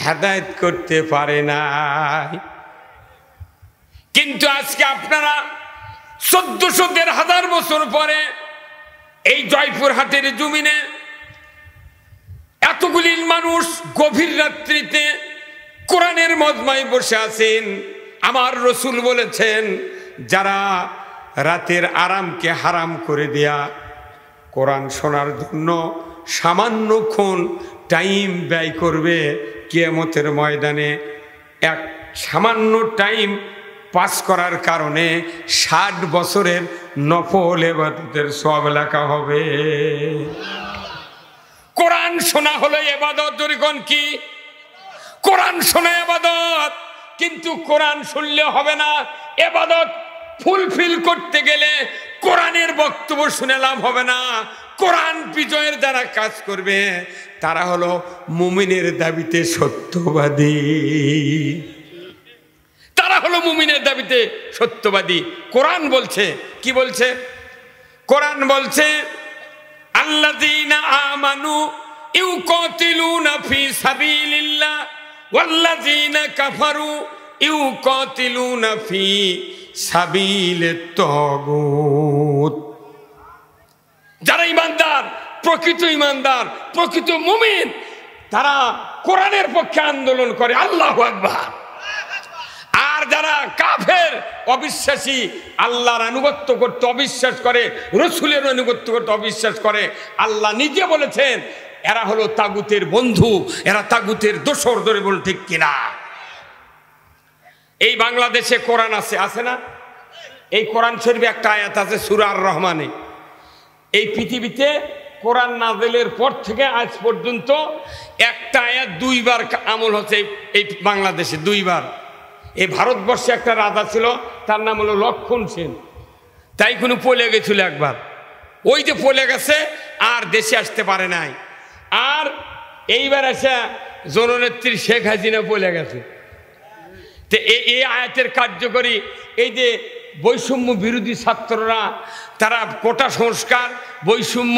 হেদায়েত করতে পারে না। কিন্তু আজকে আপনারা 1400-1500 বছর পরে এই জয়পুরহাটের জমিনে এতগুলি মানুষ গভীর রাত্রিতে কোরআনের মজমায় বসে আছেন। আমার রসুল বলেছেন, যারা রাতের আরামকে হারাম করে দেয়া কোরআন শোনার জন্য সামান্যক্ষণ টাইম ব্যয় করবে, কিয়ামতের ময়দানে এক সামান্য টাইম পাস করার কারণে 60 বছরের নফল ইবাদতের সওয়াব লেখা হবে। কোরআন শোনা হলো ইবাদত। দরিকন কি? কোরআন শোনা ইবাদত। কিন্তু কোরআন শুনলে হবে না, ইবাদত ফুলফিল করতে গেলে কোরআনের বক্তব্য শুনে লাভ হবে না। কোরআন বিজয়ের যারা কাজ করবে তারা হলো মুমিনের দাবিতে সত্যবাদী, তারা হলো মুমিনের দাবিতে সত্যবাদী। কোরআন বলছে, কি বলছে? কোরআন বলছে, আল্লাযীনা আমানু ইউকাতিলুনা ফি সাবিলিল্লাহ ওয়াল্লাযীনা কাফারু ইউকাতিলুনা ফি সাবিলিত তাগুত। যারা ঈমানদার, প্রকৃত ঈমানদার, প্রকৃত মুমিন, তারা কোরআনের পক্ষে আন্দোলন করে। আল্লাহু আকবার। আর যারা কাফের, অবিশ্বাসী, আল্লাহর আনুগত্য করতে অবিশ্বাস করে, রসুলের আনুগত্য করতে অবিশ্বাস করে, আল্লাহ নিজে বলেছেন এরা হলো তাগুতের বন্ধু, এরা তাগুতের দোসর। ধরে বল ঠিক কিনা? এই বাংলাদেশে কোরআন আছে, আছে না? এই কোরআন শরীফে একটা আয়াত আছে সূরা আর রহমানে। এই পৃথিবীতে কোরআন নাযিলের পর থেকে আজ পর্যন্ত একটা আয়াত 2 বার আমল হচ্ছে এই বাংলাদেশে, 2 বার। এই ভারতবর্ষে একটা রাজা ছিল, তার নাম হলো লক্ষণ সেন। তাই কোনো পলে গেছিল একবার, ওই যে পলে গেছে আর দেশে আসতে পারে নাই। আর এইবার এসে জননেত্রী শেখ হাসিনা পলে গেছে। তো এই আয়াতের কার্যকরী এই যে বৈষম্য বিরোধী ছাত্ররা তারা কোটা সংস্কার, বৈষম্য,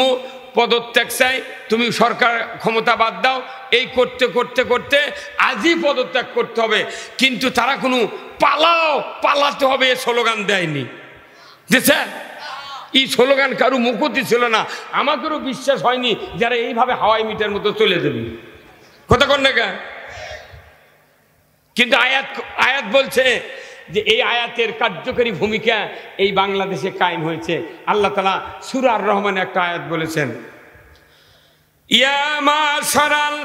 পদত্যাগ চাই, তুমি সরকার ক্ষমতা বাদ দাও, এই করতে করতে করতে আজই পদত্যাগ করতে হবে। কিন্তু তারা কোনো পালাতে হবে এ স্লোগান দেয়নি। দেখছে এই স্লোগান কারো মুখতি ছিল না। আমাদেরও বিশ্বাস হয়নি যারা এইভাবে হাওয়াই মিটার মতো চলে যাবে, কথা কন না। কিন্তু আয়াত বলছে যে এই আয়াতের কার্যকরী ভূমিকা এই বাংলাদেশে কায়েম হয়েছে। আল্লাহ তাআলা সূরা আর রহমানে একটা আয়াত বলেছেন, ইয়া মাশারাল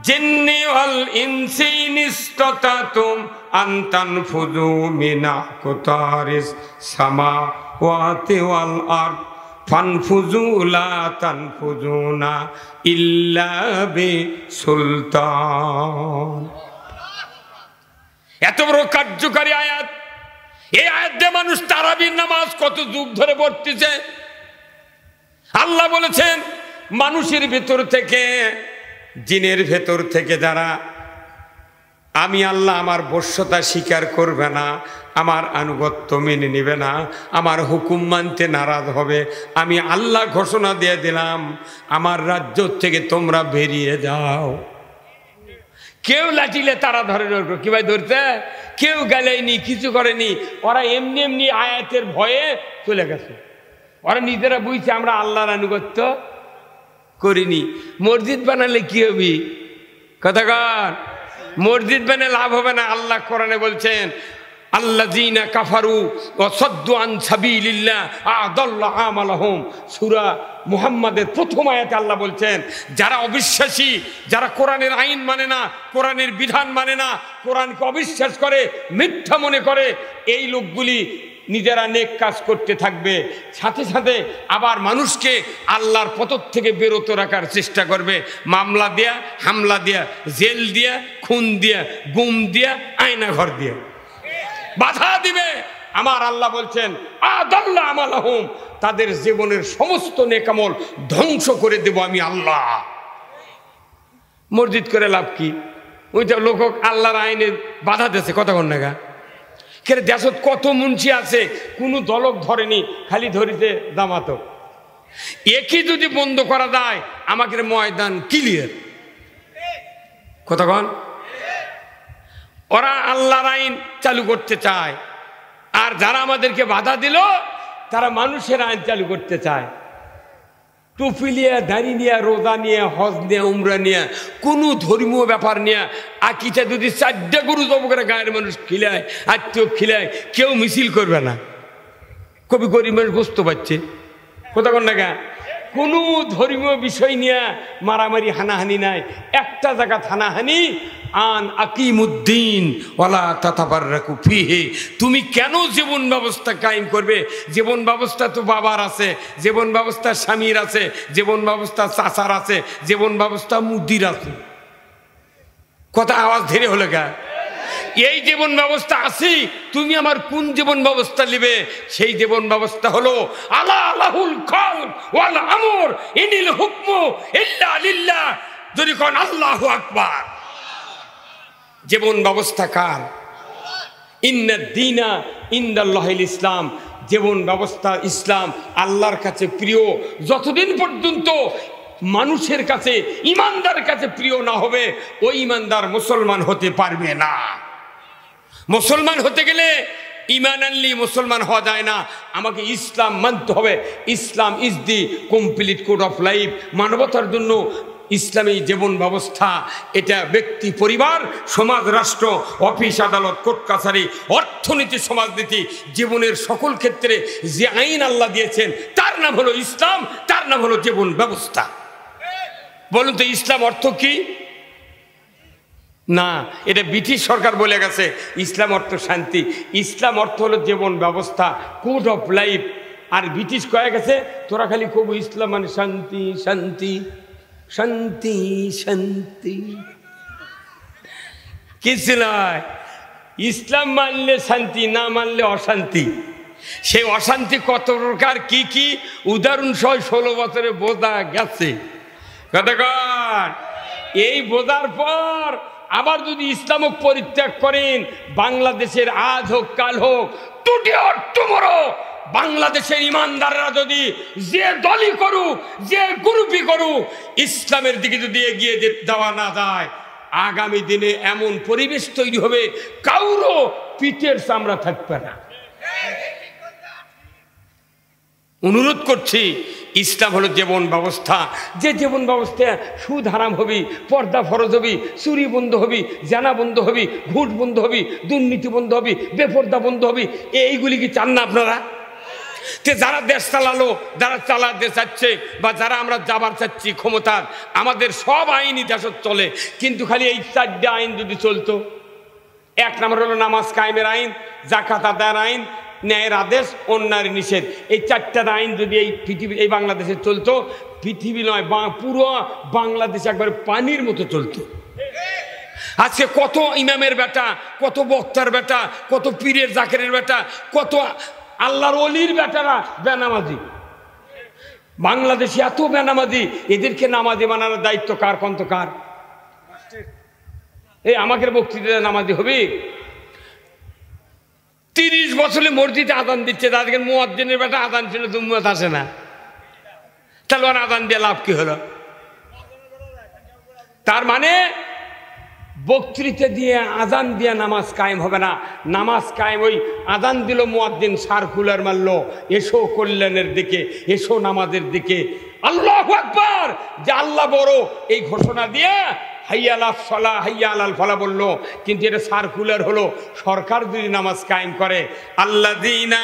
জিন্নি ওয়াল ইনসি ইনস্তাতাতুম আন তানফুযু মিন আকতারিস সামাওয়াতি ওয়াল আরদ ফানফুযু লা তানফুযুনা ইল্লা বিসুলতান। এত বড় কার্যকারী আয়াত। এই আয়াত দিয়ে মানুষ তারাবির নামাজ কত যুগ ধরে পড়তেছে। আল্লাহ বলেছেন মানুষের ভেতর থেকে, জিনের ভেতর থেকে যারা আমি আল্লাহ আমার বশ্যতা স্বীকার করবে না, আমার আনুগত্য মেনে নেবে না, আমার হুকুম মানতে নারাজ হবে, আমি আল্লাহ ঘোষণা দিয়ে দিলাম আমার রাজ্য থেকে তোমরা বেরিয়ে যাও। কেউ লাঠিলে তারা ধরে কি ভাই ধরতে, কেউ গেলেনি, কিছু করেনি। ওরা এমনি এমনি আয়াতের ভয়ে চলে গেছে। ওরা নিজেরা বুঝছে আমরা আল্লাহর আনুগত্য করিনি। মসজিদ বানালে কি হবে, কথা কন? মসজিদ বানালে লাভ হবে না। আল্লাহ কোরআনে বলছেন আল্লাযীনা কাফারু ওয়া সাদ্দু আন সাবিলিল্লাহ আদাল্লা আমালাহুম। সূরা মুহাম্মাদের প্রথম আয়াতে আল্লাহ বলছেন যারা অবিশ্বাসী, যারা কোরআনের আইন মানে না, কোরআনের বিধান মানে না, কোরআনকে অবিশ্বাস করে, মিথ্যা মনে করে, এই লোকগুলি নিজেরা নেক কাজ করতে থাকবে, সাথে সাথে আবার মানুষকে আল্লাহর পথ থেকে বিরত রাখার চেষ্টা করবে। মামলা দিয়া, হামলা দিয়া, জেল দিয়া, খুন দিয়া, গুম দিয়া, আয়না ঘর দিয়া বাধা দিবে। আমার আল্লাহ বলছেন আদাল্লা আমালাহুম, তাদের জীবনের সমস্ত নেকামল ধ্বংস করে দেব আমি আল্লাহ। মসজিদ করে লাভ কি? ওইটা লোক আল্লাহর আইনে বাধা দিয়েছে, কথা কন না। কেন দেশত কত মুন্সি আছে, কোনো দলক ধরেনি, খালি ধরিতে জামাত। একই যদি বন্ধ করা যায় আমাদের ময়দান ক্লিয়ার, কথা কন। ওরা আল্লাহর আইন চালু করতে চায়, আর যারা আমাদেরকে বাধা দিল তারা মানুষের আইন চালু করতে চায়। টুপি নিয়ে, দাড়ি নিয়ে, রোজা নিয়ে, হজ নিয়ে, উমরা নিয়ে, কোনো ধর্মীয় ব্যাপার নিয়ে আকিটা যদি 4টা গরু জব করে গায়ের মানুষ খিলায়, আত্মীয় খিলায়, কেউ মিছিল করবে না। কবি গরিব মানুষ গোস্ত পাচ্ছে, কোথা কন না গা। কোনো ধর্মীয় বিষয় নিয়ে মারামারি হানাহানি নাই। একটা জায়গা হানাহানি আন আকিমুদ্দিন ওয়ালা তাতাফাররাকু ফিহি। তুমি কেন জীবন ব্যবস্থা কায়েম করবে? জীবন ব্যবস্থা তো বাবার আছে, জীবন ব্যবস্থা স্বামীর আছে, জীবন ব্যবস্থা চাচার আছে, জীবন ব্যবস্থা মুদির আছে। কথা আওয়াজ ধীরে হলে গা। এই জীবন ব্যবস্থা আছে, তুমি আমার কোন জীবন ব্যবস্থা নিবে? সেই জীবন ব্যবস্থা হলো আলা আলাহুল খালক ওয়াল আমর ইনিল হুকমু ইল্লা লিল্লাহ। যদি কোন আল্লাহু আকবার। জীবন ব্যবস্থা কার? ইন্নাদ দীনা ইনদাল্লাহিল ইসলাম। জীবন ব্যবস্থা ইসলাম আল্লাহর কাছে প্রিয়। যতদিন পর্যন্ত মানুষের কাছে, ইমানদার কাছে প্রিয় না হবে, ওই ইমানদার মুসলমান হতে পারবে না। মুসলমান হতে গেলে ইমান আনলি মুসলমান হওয়া যায় না, আমাকে ইসলাম মানতে হবে। Islam is the complete code of life. মানবতার জন্য ইসলামী জীবন ব্যবস্থা, এটা ব্যক্তি, পরিবার, সমাজ, রাষ্ট্র, অফিস, আদালত, কোর্ট কাছারি, অর্থনীতি, সমাজনীতি, জীবনের সকল ক্ষেত্রে যে আইন আল্লাহ দিয়েছেন তার নাম হলো ইসলাম, তার নাম হলো জীবন ব্যবস্থা। বলুন তো ইসলাম অর্থ কি? না, এটা ব্রিটিশ সরকার বলে গেছে ইসলাম অর্থ শান্তি। ইসলাম অর্থ হলো জীবন ব্যবস্থা, কোড অফ লাইফ। আর ব্রিটিশ কয়ে গেছে তোরা খালি খুব ইসলাম মানে শান্তি শান্তি শান্তি শান্তি। কিছু নয়, ইসলাম মানলে শান্তি, না মানলে অশান্তি। সেই অশান্তি কত প্রকার, কি কি উদাহরণ সহ 16 বছরে বোঝা গেছে। কতক্ষণ এই বোঝার পর আবার যদি ইসলামক পরিত্যাগ করেন, বাংলাদেশের আজ হোক কাল হোক, টুডে অর টুমরো বাংলাদেশের ইমানদাররা যদি যে দলই করুক, যে গ্রুপই করুক, ইসলামের দিকে যদি এগিয়ে দেওয়া না যায়, আগামী দিনে এমন পরিবেশ তৈরি হবে কাউরও পিঠের চামড়া থাকবে না। অনুরোধ করছি, ইসলাম হলো জীবন ব্যবস্থা। যে জীবন ব্যবস্থা সুদ হারাম হবি, পর্দা ফরজ হবি, চুরি বন্ধ হবি, জানা বন্ধ হবি, ঘুষ বন্ধ হবি, দুর্নীতি বন্ধ হবি, বেপর্দা বন্ধ হবি, এইগুলি কি চান না আপনারা? তে যারা দেশ চালালো, যারা চালাতে চাচ্ছে বা যারা আমরা যাবার চাচ্ছি ক্ষমতার, আমাদের সব আইনই দেশত চলে, কিন্তু খালি এই 4টে আইন যদি চলতো, 1 নম্বর হলো নামাজ কায়েমের আইন, যাকাত আদায়ের আইন, ন্যায়ের আদেশ, অন্যায়ের নিষেধ। এই 4টা আইন যদি এই পৃথিবী, এই বাংলাদেশে চলতো, পৃথিবী নয় পুরো বাংলাদেশ একবার পানির মতো চলতো। আজকে কত ইমামের বেটা, কত বক্তার বেটা, কত পীরের জাকেরের বেটা, কত আল্লাহর ওলির বেটারা বেনামাজি। বাংলাদেশে এত বেনামাজি, এদেরকে নামাজি বানানোর দায়িত্ব কার? কার? এই আমাকে বক্তৃতা নামাজি হবে? 30 বছরে মসজিদে আজান দিচ্ছে, তাদেরকে মুয়াজ্জিনের বেটা আজান ছিল, জুম্মত আসে না, তাহলে আজান দিয়ে লাভ কি হলো? তার মানে বক্তৃতা দিয়ে, আজান দিয়ে নামাজ কায়েম হবে না। নামাজ কায়েম, ওই আজান দিল মুয়াজ্জিন, সার্কুলার মারলো, এসো কল্যাণের দিকে, এসো নামাজের দিকে, আল্লাহু আকবার, যে আল্লাহ বড়, এই ঘোষণা দিয়ে হাইয়া আলাস সালাহ, হাইয়া আলাল ফালাহ বললো। কিন্তু এটা সার্কুলার হলো। সরকার যদি নামাজ কায়েম করে, আল্লাযীনা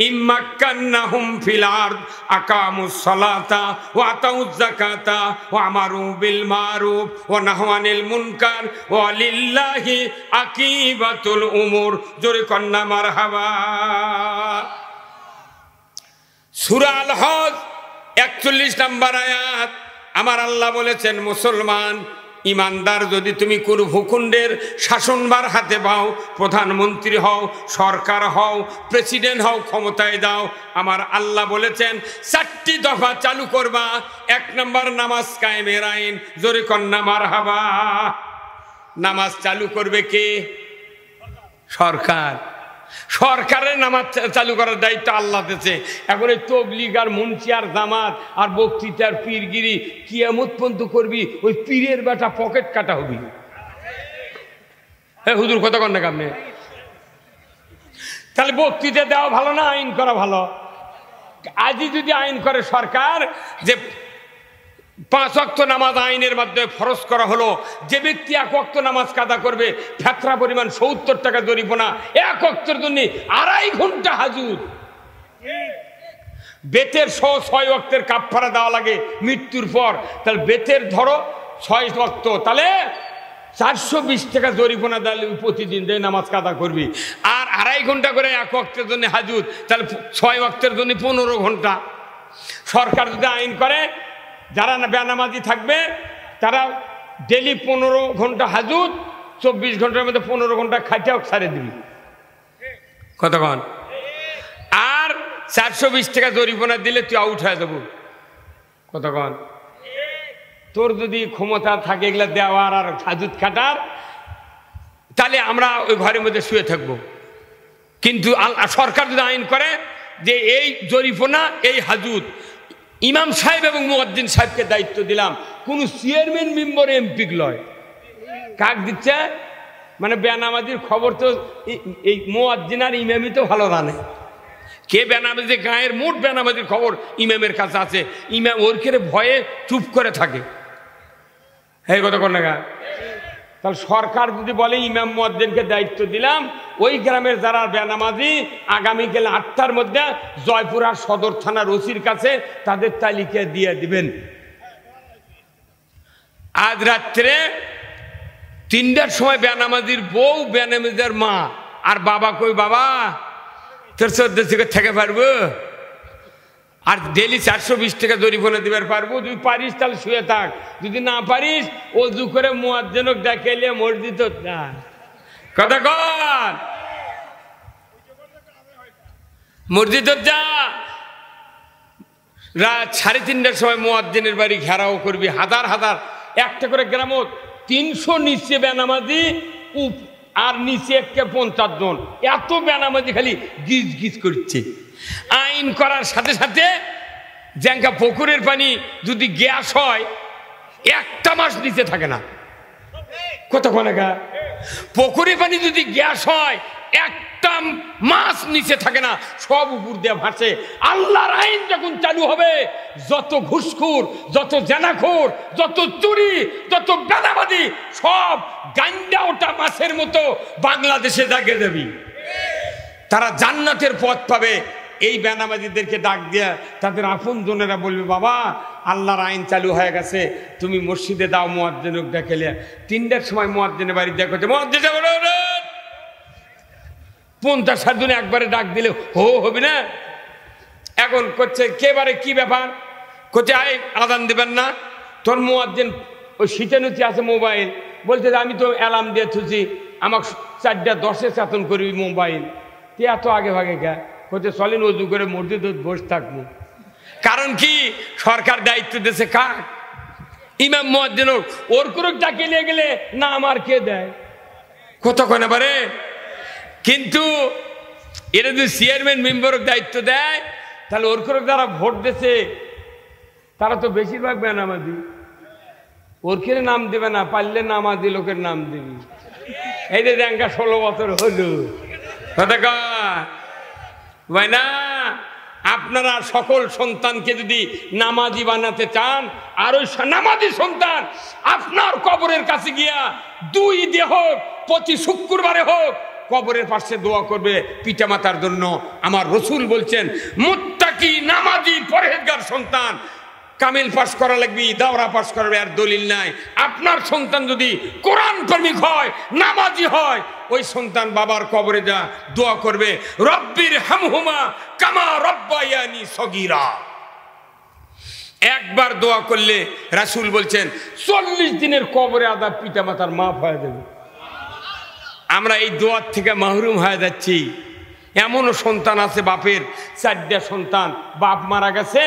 ইম্মাক্কান্নাহুম ফিল আরদ আকামুস সালাতা ওয়া আতাউয যাকাতা ওয়া আমারু বিল মারুফ ওয়া নাহাউ আনিল মুনকার ওয়া লিল্লাহি আকিবাতুল উমুর। জোরে কন্না মারহাবা। সূরা আল হজ 41 নম্বর আয়াত। আমার আল্লাহ বলেছেন, মুসলমান ইমানদার যদি তুমি কোন ভূখণ্ডের শাসনভার হাতে পাও, প্রধানমন্ত্রী হও, সরকার হও, প্রেসিডেন্ট হও, ক্ষমতায় দাও, আমার আল্লাহ বলেছেন 4টি দফা চালু করবা। 1 নম্বর নামাজ কায়েমের আইন। জোরে কন্না মারহাবা। নামাজ চালু করবে কে? সরকার। সরকারের নামাজ চালু করার দায়িত্ব আল্লাহ দিয়েছে। এখন এই তবলিগ আর মুন্সি আর জামাত আর বক্তৃতার পীরগিরি কিয়ামত পর্যন্ত করবি, ওই পীরের বেটা পকেট কাটা হবি। হ্যাঁ হুজুর, কথা কন না আপনি? তাহলে বক্তৃতা দেওয়া ভালো না আইন করা ভালো? আজই যদি আইন করে সরকার যে 5 ওয়াক্ত নামাজ আইনের মাধ্যমে ফরজ করা হলো, যে ব্যক্তি 1 ওয়াক্ত নামাজ কাদা করবে, ফেতরা পরিমাণ 70 টাকা জরিমানা, 1 ওয়াক্তের জন্য 2.5 ঘন্টা হাজুর। বেতের 6 ওয়াক্তের কাফারা দেওয়া লাগে মৃত্যুর পর। তাহলে বেতের ধরো 6 ওয়াক্ত, তাহলে 420 টাকা জরিমানা দিলে প্রতিদিন যে নামাজ কাদা করবি। আর 2.5 ঘন্টা করে 1 ওয়াক্তের জন্য হাজুর, তাহলে 6 ওয়াক্তের জন্য 15 ঘন্টা। সরকার যদি আইন করে, যারা বেনামাজি থাকবে তারা ডেলি 15 ঘন্টা হাজুর, 24 ঘন্টার মধ্যে 15 ঘন্টা খাইটাও ছাড়ে দিবি। কতক্ষণ? আর 420 টাকা জরিমানা দিলে তুই আউট হয়ে যাবো। কতক্ষণ? তোর যদি ক্ষমতা থাকে এগুলা দেওয়ার আর হাজুত খাটার, তাহলে আমরা ওই ঘরের মধ্যে শুয়ে থাকবো। কিন্তু সরকার যদি আইন করে যে এই জরিমানা, এই হাজুত, ইমাম সাহেব এবং মুয়াজ্জিন সাহেবকে দায়িত্ব দিলাম, কোন চেয়ারম্যান মেম্বার এমপি লয়। কাক দিচ্ছে? মানে বেনামাজির খবর তো এই মুয়াজ্জিন আর ইমামই তো ভালো জানে। কে বেনামাজি, গায়ের মোট বেনামাজির খবর ইমামের কাছে আছে। ইমাম ওর কেড়ে ভয়ে চুপ করে থাকে। এই কথা কোন না? তাহলে সরকার যদি বলে ইমাম মুয়াজ্জিনকে দায়িত্ব দিলাম, ওই গ্রামের যারা বেনামাজি আগামীকাল 8টার মধ্যে জয়পুরহাট সদর থানার ওসির কাছে তাদের তালিকা দিয়ে দিবেন। আজ রাত্রে 3টার সময় বেনামাজির বউ, বেনামাজির মা আর বাবা কই, বাবা তোর 14 থেকে থেকে পারবো? আর ডেলি 420 টাকা জরিমানা দিবার পারবো। তুই পারিস তাহলে শুয়ে থাক, যদি না পারিস ওযু করে মুয়াজ্জিনক ডাকাইলে মসজিদ যা। কথা কন? মসজিদ যা। রাত 3:30টার সময় মুয়াজ্জিনের বাড়ি ঘেরাও করবি, হাজার হাজার একটা করে গ্রামত 300 নিচে বেনামাজি আর নিচে 50 জন, এত বেনামাজি খালি গিজ গিজ করছে। আইন করার সাথে সাথে জ্যাঙ্কা পুকুরের পানি যদি গ্যাস হয় 1 মাস নিচে থাকে না। কতক্ষণ পুকুরের পানি যদি গ্যাস হয় 1 মাস নিচে থাকে না, সব উপর দিয়ে ভাসে। আল্লাহর আইন যখন চালু হবে, যত ঘুষখোর, যত জেনাখোর, যত চুরি, যত বেনাবাদী সব গান্ডা ওটা মাছের মতো বাংলাদেশে জাগে যাবি। তারা জান্নাতের পথ পাবে। এই বেনামাজিদেরকে ডাক দিয়া তাদের আপন জনেরা বলবে, বাবা আল্লাহর আইন চালু হয়ে গেছে, তুমি মসজিদে দাও, মুয়াজ্জিনকে ডেকেলে। 3টার সময় মুয়াজ্জিনের বাড়ি দেখো, মুয়াজ্জিন 50-60 জন একবারে ডাক দিলে হবে না। এখন করছে কেবারে কি ব্যাপার, করছে আয় আজান দেবেন না। তোর মুয়াজ্জিন ওই শীতানুচি আছে মোবাইল, বলছে যে আমি তো অ্যালার্ম দিয়ে থুছি, আমাকে 4:10 চেতন করবি মোবাইল। তুই এত আগে ভাগে গা, করছে চলেন অজু করে মসজিদ বসে থাকবো। কারণ কি, সরকার দায়িত্ব দিয়েছে কাক, ইমাম মুয়াজ্জিন ওর করে ডাকে নিয়ে গেলে না আমার কে দেয় কতক্ষণ এবারে। কিন্তু এরা যদি চেয়ারম্যান মেম্বারকে দায়িত্ব দেয়, তাহলে ওর করে যারা ভোট দিয়েছে তারা তো বেশিরভাগ বেনামাজি, ওর কেন নাম দেবে না, পারলে নামাজি লোকের নাম দিবি। এই যে জ্যাঙ্কা 16 বছর হলো ভাই না। আপনারা সকল সন্তানকে যদি নামাজি বানাতে চান, আর ওই নামাজি সন্তান আপনার কবরের কাছে গিয়া 2 ঈদে হোক, প্রতি শুক্রবারে হোক, কবরের পাশে দোয়া করবে পিতামাতার জন্য। আমার রসুল বলছেন, মুত্তাকি নামাজি পরহেজগার সন্তান কামিল পাস করা লাগবে, দাওরা পাস করবে, আর দলিল নাই। আপনার সন্তান যদি কোরআন প্রেমিক হয়, নামাজি হয়, ওই সন্তান বাবার কবরে যা দোয়া করবে, রব্বির হামহুমা কামা রব্বায়ানি সগীরা। একবার দোয়া করলে রাসূল বলছেন 40 দিনের কবরে আযাব পিতামাতার মাফ হয়ে যাবে। আমরা এই দোয়ার থেকে মাহরুম হয়ে যাচ্ছি। এমনও সন্তান আছে, বাপের 4টা সন্তান, বাপ মারা গেছে,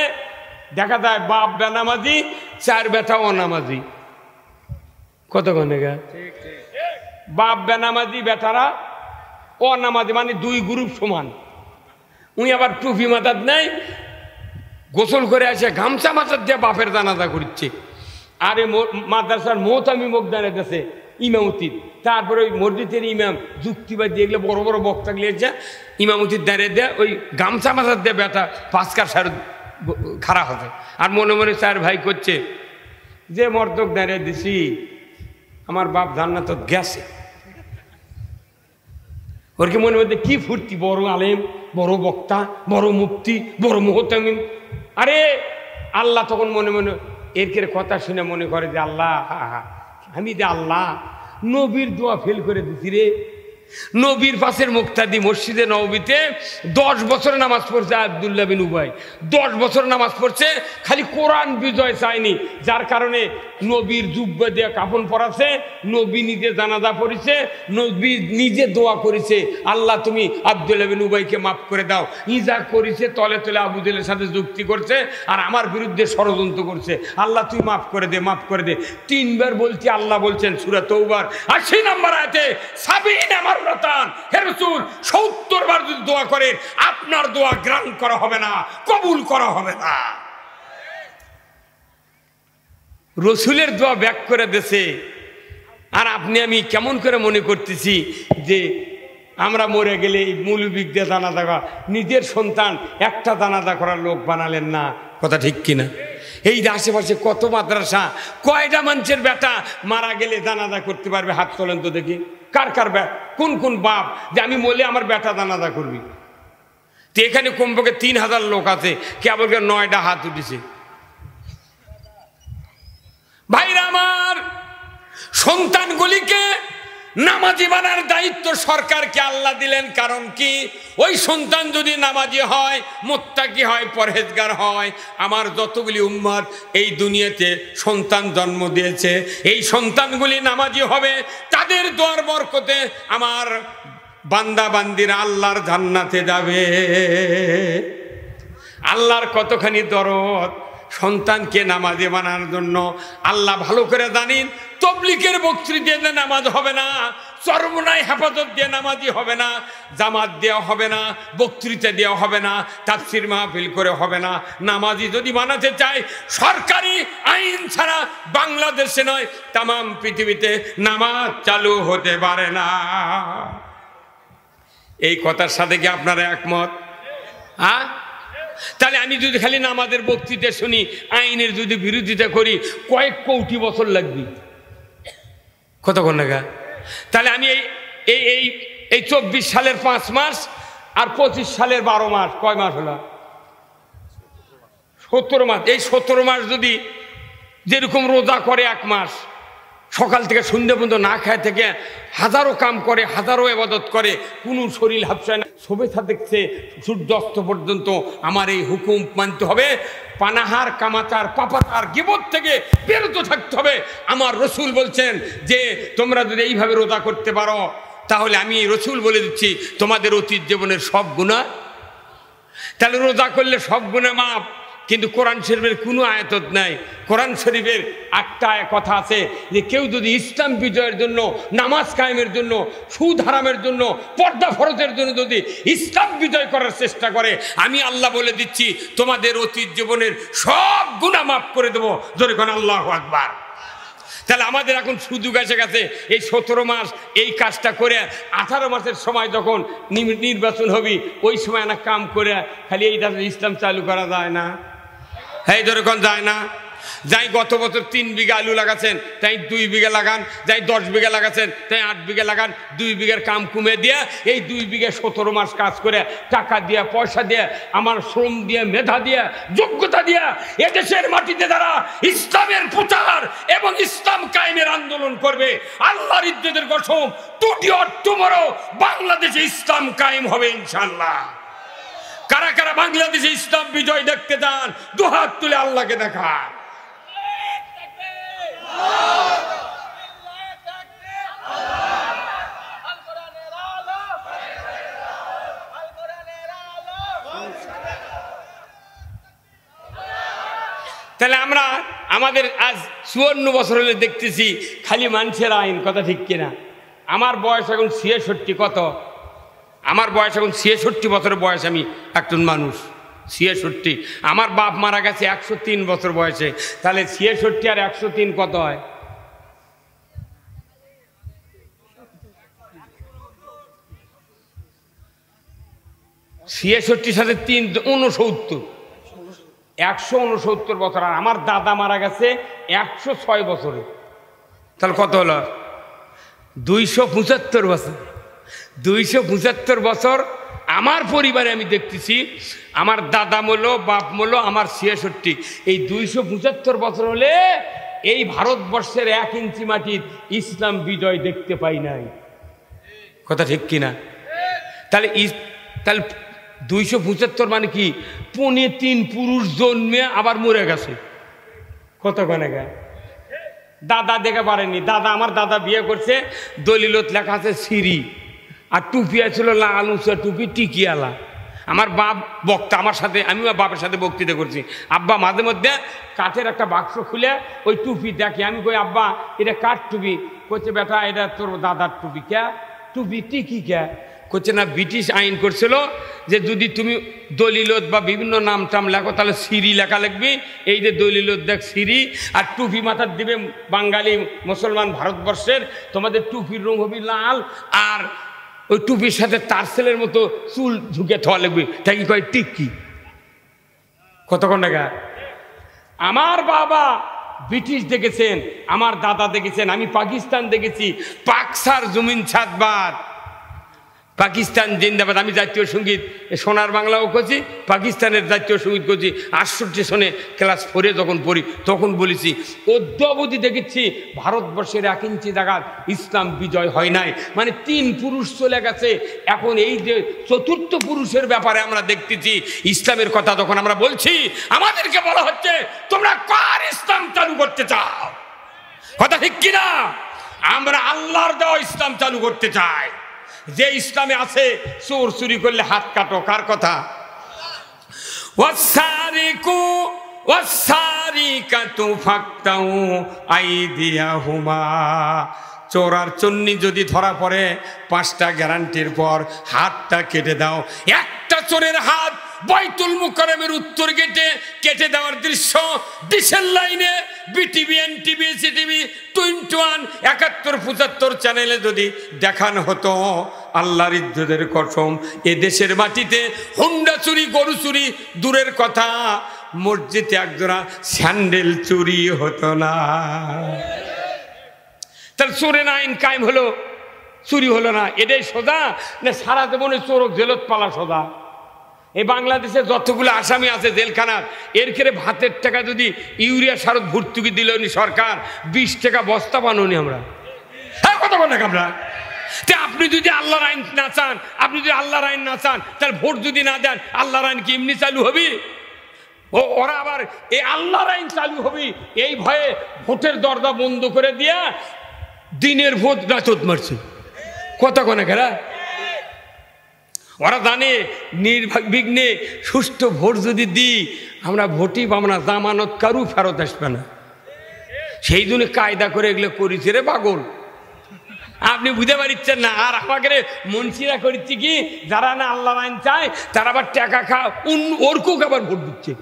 দেখা যায় বাপ বেনামাজি, 4 বেটা অনামাজি। কতক্ষণে গা বাপ বেনামাজি, বেটারা অনামাজি, মানে 2 গ্রুপ সমান। উনি আবার টুপি মাথার নেই, গোসল করে আসে গামছা মাথার দিয়ে বাপের জানাজা করছে। আরে মাদ্রাসার মোহতামি মুখ দাঁড়াইতেছে ইমামতির, তারপরে ওই মসজিদের ইমাম যুক্তিবাদ দিয়ে এগুলো বড় বড় বক্তা গিয়ে ইমামতির দাঁড়িয়ে দেয়, ওই গামছা মাথার দিয়ে বেটা 5 কার সার খারাপ হবে। আর মনে মনে 4 ভাই করছে, যে মর্দক দাঁড়িয়ে দিছি আমার বাপ জান্নাত গেছে। ওর কি মনে মধ্যে কি ফুর্তি, বড় আলেম, বড় বক্তা, বড় মুফতি, বড় মুহতামিম। আরে আল্লাহ তখন মনে মনে এর কথা শুনে মনে করে যে আল্লাহ, আমি যে আল্লাহ নবীর দোয়া ফেল করে দিছি রে। নবীর পাশের মুক্তাদি মসজিদে নববীতে 10 বছর নামাজ পড়ছে আব্দুল্লাহ বিন উবাই, 10 বছর নামাজ পড়ছে, খালি কোরআন বিজয় চায়নি। যার কারণে নবীর জুব্বা দিয়ে কাফন পরাছে, নবী নিজে জানাজা পড়েছে, নবী নিজে দোয়া করেছে, আল্লাহ তুমি আব্দুল্লাহ বিন উবাইকে মাফ করে দাও। ইজা করেছে তলে তলে আবু জেলের সাথে যুক্তি করছে, আর আমার বিরুদ্ধে ষড়যন্ত্র করছে, আল্লাহ তুই মাফ করে দে, মাফ করে দে। 3 বার বলছি, আল্লাহ বলছেন সূরা তওবার 80 নম্বর আয়াতে, সাবিন আমার রতান, হে রাসূল 70 বার যদি দোয়া করেন, আপনার দোয়া গ্রহণ করা হবে না, কবুল করা হবে না। রসুলের দোয়া ব্যাক করে দেছে। আর আপনি আমি কেমন করে মনে করতেছি যে আমরা মরে গেলে এই মৌলবী দিয়ে জানাজা করা, নিজের সন্তান একটা জানাজা করার লোক বানালেন না। কথা ঠিক কিনা? এই আশেপাশে কত মাদ্রাসা, কয়টা মানুষের বেটা মারা গেলে জানাজা করতে পারবে? হাত তোলেন তো দেখি, কার কার কোন কোন বাপ যে আমি বলে আমার বেটা জানাজা করবি? তো এখানে কমপক্ষে 3000 লোক আছে, কেবল 9টা হাত উঠেছে। ভাইরা আমার, সন্তানগুলিকে নামাজি বানার দায়িত্ব সরকারকে আল্লাহ দিলেন। কারণ কি, ওই সন্তান যদি নামাজি হয়, মুত্তাকি হয়, পরহেজগার হয়, আমার যতগুলি উম্মত এই দুনিয়াতে সন্তান জন্ম দিয়েছে, এই সন্তানগুলি নামাজি হবে, তাদের দোয়ার বরকতে আমার বান্দা বান্দিরা আল্লাহর জান্নাতে যাবে। আল্লাহর কতখানি দরদ, সন্তানকে নামাজি বানানোর জন্য আল্লাহ ভালো করে জানেন। তবলিগের বক্তৃতা দিয়ে নামাজ হবে না, চরমনায় হেফাজত দিয়ে নামাজি হবে না, জামাত দেওয়া হবে না, বক্তৃতা দেওয়া হবে না, তাফসির মাহফিল করে হবে না। নামাজি যদি বানাতে চায় সরকারি আইন ছাড়া বাংলাদেশে নয় তাম পৃথিবীতে নামাজ চালু হতে পারে না। এই কথার সাথে কি আপনারা একমত? হ্যাঁ, তাহলে আমি যদি খালি নামাজের বক্তৃতা শুনি, আইনের যদি বিরোধিতা করি, কয়েক কোটি বছর লাগবে। কতক্ষণ লাগা? তাহলে আমি এই এই এই 24 সালের 5 মাস আর 25 সালের 12 মাস, কয় মাস হলো? 17 মাস। এই 17 মাস যদি যেরকম রোজা করে 1 মাস, সকাল থেকে সন্ধ্যা পর্যন্ত না খায় থেকে হাজারো কাম করে, হাজারো ইবাদত করে, কোনো শরীর হাফসায় না, শোভেচ্ছা দেখছে সূর্যাস্ত পর্যন্ত আমার এই হুকুম মানতে হবে। পানাহার, কামাচার, পাপাচার, গীবত থেকে বিরত থাকতে হবে। আমার রসুল বলছেন যে তোমরা যদি এইভাবে রোজা করতে পারো, তাহলে আমি রসুল বলে দিচ্ছি তোমাদের অতীত জীবনের সব গুনাহ, তাহলে রোজা করলে সব গুনাহ মাফ। কিন্তু কোরআন শরীফের কোনো আয়াত নাই। কোরআন শরীফের একটা কথা আছে যে কেউ যদি ইসলাম বিজয়ের জন্য, নামাজ কায়েমের জন্য, সুদ হারামের জন্য, পর্দা ফরজের জন্য যদি ইসলাম বিজয় করার চেষ্টা করে, আমি আল্লাহ বলে দিচ্ছি তোমাদের অতীত জীবনের সব গুনাহ মাফ করে দেবো। জোরে কোন আল্লাহু আকবার। তাহলে আমাদের এখন সুযোগ এসে গেছে এই 17 মাস এই কাজটা করে 18 মাসের সময় যখন নির্বাচন হবে, ওই সময় না কাম করে খালি এইটা ইসলাম চালু করা যায় না? হ্যাঁ, যেরকম যায় না? যাই গত বছর 3 বিঘা আলু লাগাচ্ছেন, তাই 2 বিঘা লাগান, যাই 10 বিঘা লাগাচ্ছেন, তাই 8 বিঘা লাগান। 2 বিঘার কাম কমে দিয়ে এই 2 বিঘা 17 মাস কাজ করে টাকা দিয়ে, পয়সা দিয়ে, আমার শ্রম দিয়ে, মেধা দিয়ে, যোগ্যতা দিয়ে এদেশের মাটিতে যারা ইসলামের প্রচার এবং ইসলাম কায়েমের আন্দোলন করবে, আল্লাহর ইজ্জতের কসম, টুডে অর টুমরো বাংলাদেশে ইসলাম কায়েম হবে ইনশাআল্লাহ। কারা কারা বাংলাদেশে ইসলাম বিজয় দেখতে চান? দুহাত তুলে আল্লাহকে দেখান। তাহলে আমরা আমাদের আজ 54 বছর হলে দেখতেছি খালি মানুষের আইন, কথা ঠিক কিনা? আমার বয়স এখন 66। কত? আমার বয়স এখন 66 বছরের বয়স। আমি একজন মানুষ 66। আমার বাপ মারা গেছে 103 বছর বয়সে। তাহলে 66 আর 103 কত হয়? 66 সাথে 3 69, 169 বছর। আর আমার দাদা মারা গেছে 106 বছরে। তাহলে কত হলো? 275 বছর। 275 বছর আমার পরিবারে আমি দেখতেছি, আমার দাদা মলো, বাপ মলো, আমার 66। এই 275 বছর হলে এই ভারতবর্ষের 1 ইঞ্চি মাটির ইসলাম বিজয় দেখতে পাই নাই। কথা ঠিক কিনা? তাহলে 275 মানে কি? 3.5 পুরুষ জন্মে আবার মরে গেছে। কত গনে গায়? দাদা দেখে পারেনি। আমার দাদা বিয়ে করছে, দলিলত লেখা আছে সিরি, আর টুপি আছিল লাল উঁচা টুপি, টিকিয়ালা। আমার বাপ বক্তা, আমার সাথে, আমি বাপের সাথে বক্তৃতা করছি। আব্বা মাঝে মধ্যে কাঠের একটা বাক্স খুলে ওই টুপি দেখে। আমি কই, আব্বা এটা কাঠ টুপি? করছে, বেটা এটা তোর দাদার টুপি। কে টুপি? টিকি কে? করছে না, ব্রিটিশ আইন করছিল যে যদি তুমি দলিলত বা বিভিন্ন নাম টাম লেখো তাহলে সিরি লেখা লিখবি। এই যে দলিলত দেখ সিরি, আর টুপি মাথার দিবে বাঙালি মুসলমান ভারতবর্ষের, তোমাদের টুপির রং হবে লাল, আর ওই টুপির সাথে তারসেলের মতো চুল ঝুঁকে থোয়া লিখবি। তাই কি কয় টিকি? কতক্ষণ টাকা? আমার বাবা ব্রিটিশ দেখেছেন, আমার দাদা দেখেছেন, আমি পাকিস্তান দেখেছি। পাকসার জমিন ছাদবাদ, পাকিস্তান জিন্দাবাদ। আমি জাতীয় সঙ্গীত সোনার বাংলাও করছি, পাকিস্তানের জাতীয় সঙ্গীত করছি। 68 সনে ক্লাস 4-এ যখন পড়ি তখন বলেছি, অদ্যাবধি দেখেছি ভারতবর্ষের 1 ইঞ্চি জায়গা ইসলাম বিজয় হয় নাই। মানে 3 পুরুষ চলে গেছে। এখন এই যে 4র্থ পুরুষের ব্যাপারে আমরা দেখতেছি ইসলামের কথা যখন আমরা বলছি, আমাদেরকে বলা হচ্ছে তোমরা কার ইসলাম চালু করতে চাও? কথা ঠিক কিনা? আমরা আল্লাহর দেওয়া ইসলাম চালু করতে চাই, যে ইসলামে আছে চোর চুরি করলে হাত কাটো। কার কথা? ওয়াসারিকু ওয়াসারিকাতু ফাকতাউ আইদিয়াহুমা, চোর আর চন্নি যদি ধরা পড়ে 5টা গ্যারান্টির পর হাতটা কেটে দাও। একটা চোরের হাত বাইতুল মুকাররমের উত্তর গেটে কেটে দেওয়ার দৃশ্য ডিশের লাইনে বিটিভি, এনটিভি, সিটিভি, 21, 71, 75 চ্যানেলে যদি দেখানো হতো, আল্লাহর ইজ্জতের কসম এ দেশের মাটিতে হুন্ডা চুরি, গরু চুরি দূরের কথা, মসজিদে একজোড়া স্যান্ডেল চুরি হতো না। তাহলে চোরের আইন কায়েম হলো, চুরি হলো না, এটাই সোজা না সারা জীবনে চোরক জেলত পালা সোজা? এই বাংলাদেশে যতগুলো আসামি আছে জেলখানার, এর কেড়ে ভাতের টাকা যদি ইউরিয়া সারত ভর্তুকি দিল সরকার, 20 টাকা বস্তা বানোনি আমরা। হ্যাঁ, কথা বলেন আমরা। আপনি যদি আল্লাহর আইন না চান, আপনি যদি আল্লাহর আইন না চান, তাহলে ভোট যদি না দেন, আল্লাহর আইন কি এমনি চালু হবে? ওরা আবার এই আল্লাহর আইন চালু হবে এই ভয়ে ভোটের দরজা বন্ধ করে দিয়া দিনের ভোট রাতত মারছে। কথা কোনে ঘেরা? ওরা জানে নির্বিঘ্নে সুষ্ঠু ভোট যদি দিই আমরা ভোটই পাবো না, জামানত কারু ফেরত আসবে না। সেই জন্য কায়দা করে এগুলো করেছে রে পাগল, আপনি বুঝতে পারছেন না। আর আমাকে মনসিরা করছে কি, যারা না আল্লাহর আইন চায় তারা আবার টাকা ওরকুক আবার ভোট দিচ্ছে।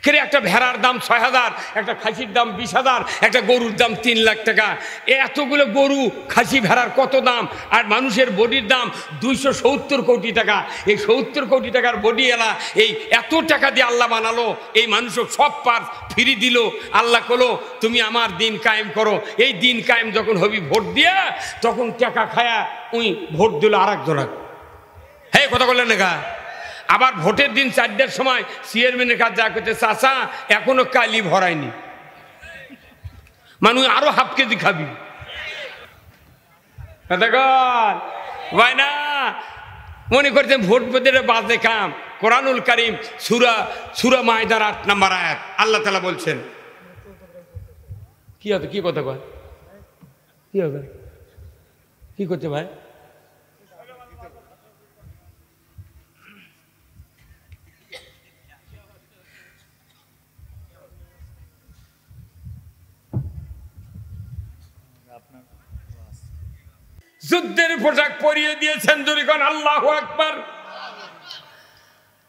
কেরে একটা ভেড়ার দাম 6,000, একটা খাসির দাম 20,000, একটা গরুর দাম 3 লাখ টাকা। এতগুলো গরু, খাসি, ভেড়ার কত দাম? আর মানুষের বডির দাম 270 কোটি টাকা। এই 70 কোটি টাকার বডি এলা এই এত টাকা দিয়ে আল্লাহ বানালো, এই মানুষও সব পার ফিরি দিল। আল্লাহ কলো তুমি আমার দিন কায়েম করো। এই দিন কায়েম যখন হবি ভোট দিয়া, তখন টাকা খায়া উই ভোট দিল আর একজনক। হ্যাঁ, কথা বললেন না? আবার ভোটের দিন 4টার সময় চেয়ারম্যানের কাছে যা করছে, চাচা এখনো কালি ভরায়নি, মানুষ আরো হাফ কেজি খাবি। ভাই না মনে করছেন ভোট পেতে বাজে কাম। কোরআনুল কারীম সূরা মায়দার 8 নম্বর আয়াত আল্লাহ তাআলা বলছেন, কি হতো, কি কথা কয়, কি হবে, কি করছে ভাই? যুদ্ধের পোশাক পরিয়ে দিয়েছেন, জোরে আল্লাহু আকবার।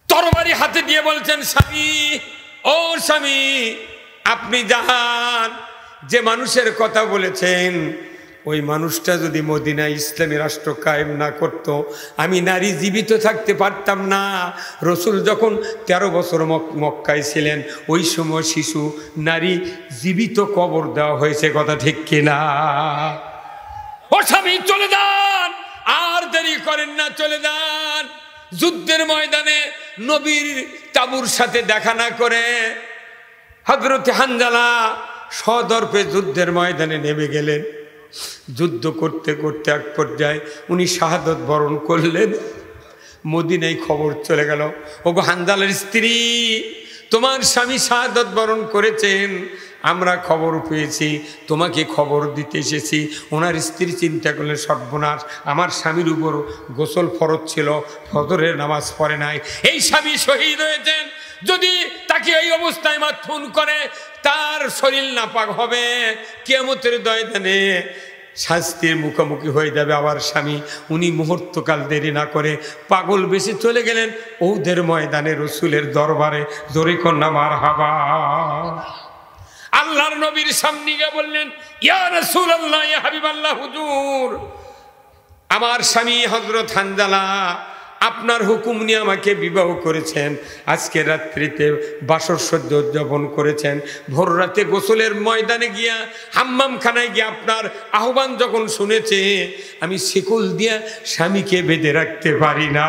তরবারি হাতে দিয়ে বলছেন, স্বামী, ও স্বামী, আপনি যান। যে মানুষের কথা বলেছেন ওই মানুষটা যদি মদিনায় ইসলামী রাষ্ট্র কায়েম না করত, আমি নারী জীবিত থাকতে পারতাম না। রসুল যখন 13 বছর মক্কায় ছিলেন, ওই সময় শিশু নারী জীবিত কবর দেওয়া হয়েছে। কথা ঠিক কিনা? ও স্বামী, চলে যান, আর দেরি করেন না, চলে যান। যুদ্ধের ময়দানে নবীর তাবুর সাথে দেখা না করে হযরত হানজালা সদর্পে যুদ্ধের ময়দানে নেমে গেলেন। যুদ্ধ করতে করতে এক পর্যায়ে উনি শাহাদত বরণ করলেন। মদিনায় খবর চলে গেল, ওগো হানজালার স্ত্রী, তোমার স্বামী শাহাদত বরণ করেছেন, আমরা খবর পেয়েছি, তোমাকে খবর দিতে এসেছি। ওনার স্ত্রী চিন্তা করলেন, সর্বনাশ, আমার স্বামীর উপর গোসল ফরজ ছিল, ফজরের নামাজ পড়ে নাই, এই স্বামী শহীদ হয়েছেন। যদি তাকে এই অবস্থায় মাথুন করে তার শরীর নাপাক হবে, কিয়ামতের ময়দানে শাস্তির মুখোমুখি হয়ে যাবে আবার স্বামী। উনি মুহূর্তকাল দেরি না করে পাগল বেশি চলে গেলেন ওদের ময়দানে রসুলের দরবারে। জোরে কন্যা মারহাবা। আল্লাহর নবীর সামনে গিয়ে বললেন, ইয়া রাসূলুল্লাহ, ইয়া হাবিবাল্লাহ, হুজুর, আমার স্বামী হযরত হানজালা আপনার হুকুম নিয়ে আমাকে বিবাহ করেছেন, আজকে রাত্রিতে বাসর সজ্জা উদযাপন করেছেন, ভোর রাতে গোসলের ময়দানে গিয়া হাম্মামখানায় গিয়ে আপনার আহ্বান যখন শুনেছে, আমি শিকল দিয়া স্বামীকে বেঁধে রাখতে পারি না।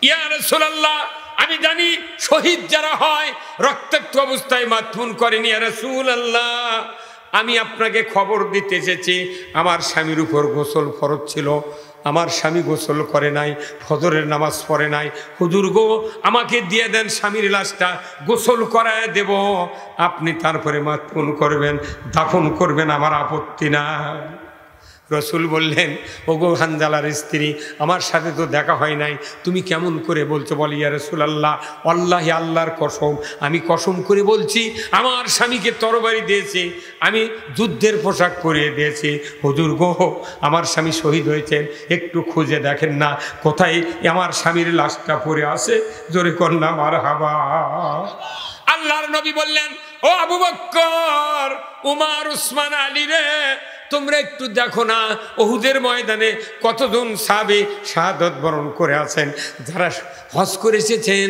ইয়া রাসূলুল্লাহ, আমি জানি শহীদ যারা হয় রক্তাক্ত অবস্থায় মাথুন করেনি। ইয়া রাসূলুল্লাহ, আমি আপনাকে খবর দিতে এসেছি, আমার স্বামীর উপর গোসল ফরজ ছিল, আমার স্বামী গোসল করে নাই, ফজরের নামাজ পড়ে নাই। হুজুর গো, আমাকে দিয়ে দেন স্বামীর লাশটা, গোসল করায় দেব, আপনি তারপরে মাথুন করবেন, দাফন করবেন, আমার আপত্তি না। রসুল বললেন, ওগো হানজালার স্ত্রী, আমার সাথে তো দেখা হয় নাই, তুমি কেমন করে বলছো? বলি, ইয়া রাসূলুল্লাহ, আল্লাহি, আল্লাহর কসম, আমি কসম করে বলছি, আমার স্বামীকে তরবারি দিয়েছি, আমি যুদ্ধের পোশাক পরিয়ে দিয়েছি। হুজুর গো, আমার স্বামী শহীদ হয়েছেন, একটু খুঁজে দেখেন না কোথায় আমার স্বামীর লাশটা পড়ে আছে। জোরে কন্যা মারহাবা। আল্লাহর নবী বললেন, ও আবু বকর, উমর, উসমান, আলী রে, তোমরা একটু দেখো না উহুদের ময়দানে কতজন সাহাবী শাহাদাত বরণ করে আছেন। যারা হজ করে এসেছেন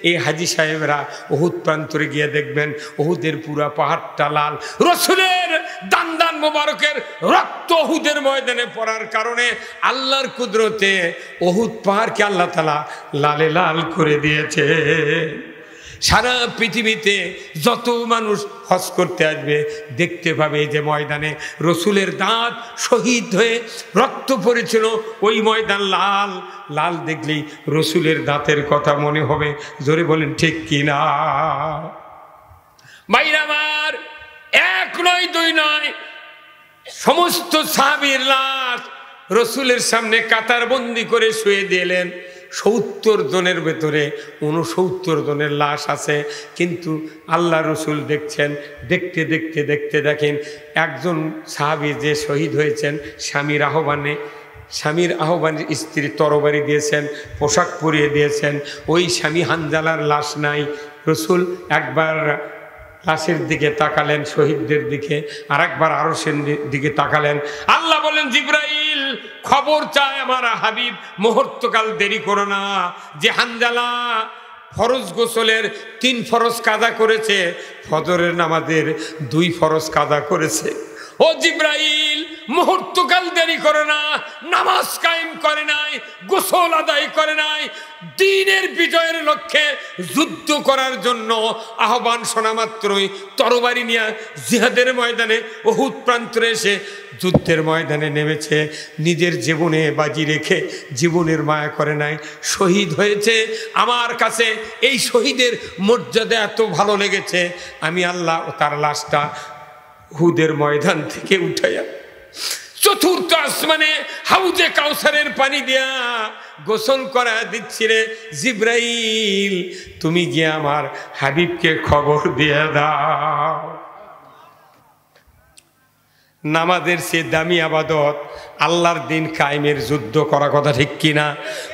এই হাজী সাহেবরা উহুদ প্রান্তরে গিয়ে দেখবেন উহুদের পুরা পাহাড়টা লাল। রসুলের দান দান মোবারকের রক্ত উহুদের ময়দানে পড়ার কারণে আল্লাহর কুদরতে উহুদ পাহাড়কে আল্লাহ তাআলা লালে লাল করে দিয়েছে। সারা পৃথিবীতে যত মানুষ হজ করতে আসবে দেখতে পাবে যে ময়দানে রসুলের দাঁত শহীদ হয়ে রক্ত পড়েছিল, ওই ময়দান লাল লাল। দেখলেই রসুলের দাঁতের কথা মনে হবে। জোরে বলেন ঠিক কিনা? ভাইরা আমার, এক নয় দুই নয়, সমস্ত সাহাবীর লাশ রসুলের সামনে কাতারবন্দি করে শুয়ে দিলেন। 70 জনের ভেতরে 69 জনের লাশ আছে, কিন্তু আল্লাহ রসুল দেখছেন। দেখতে দেখতে দেখতে দেখেন একজন সাহাবী যে শহীদ হয়েছেন স্বামীর আহ্বানে স্ত্রী তরবারি দিয়েছেন, পোশাক পরিয়ে দিয়েছেন। ওই স্বামী হানজালার লাশ নাই। রসুল একবার লাশের দিকে তাকালেন, শহীদদের দিকে, আর একবার আরশের দিকে তাকালেন। আল্লাহ বলেন, জিবরাইল, খবর চায় আমার হাবিব, মুহূর্তকাল দেরি করো না। যে হানজালা ফরজ গোসলের 3 ফরজ কাজা করেছে, ফজরের নামাজের 2 ফরজ কাজা করেছে। ও জিবরাইল, মুহূর্তকাল দেরি করো না। নামাজ কায়েম করে নাই, গোসল আদায় করে নাই, দ্বীনের বিজয়ের লক্ষ্যে যুদ্ধ করার জন্য আহ্বান শোনা মাত্রই তরবারি নিয়ে জিহাদের ময়দানে উহুদ প্রান্তরে এসে যুদ্ধের ময়দানে নেমেছে। নিজের জীবনে বাজি রেখে জীবনের মায়া করে নাই, শহীদ হয়েছে। আমার কাছে এই শহীদের মর্যাদা এত ভালো লেগেছে, আমি আল্লাহ তার লাশটা উহুদের ময়দান থেকে উঠাইয়া চতুর্থ আসমানে হাউজে কাউসারের পানি দিয়া গোসল করা দিচ্ছি রে। জিবরাইল, তুমি গিয়ে আমার হাবিবকে খবর দিয়ে দাও। নামাজের সে দামি আবাদত, আল্লাহর দিন কায়েমের যুদ্ধ করা, কথা ঠিক কিনা?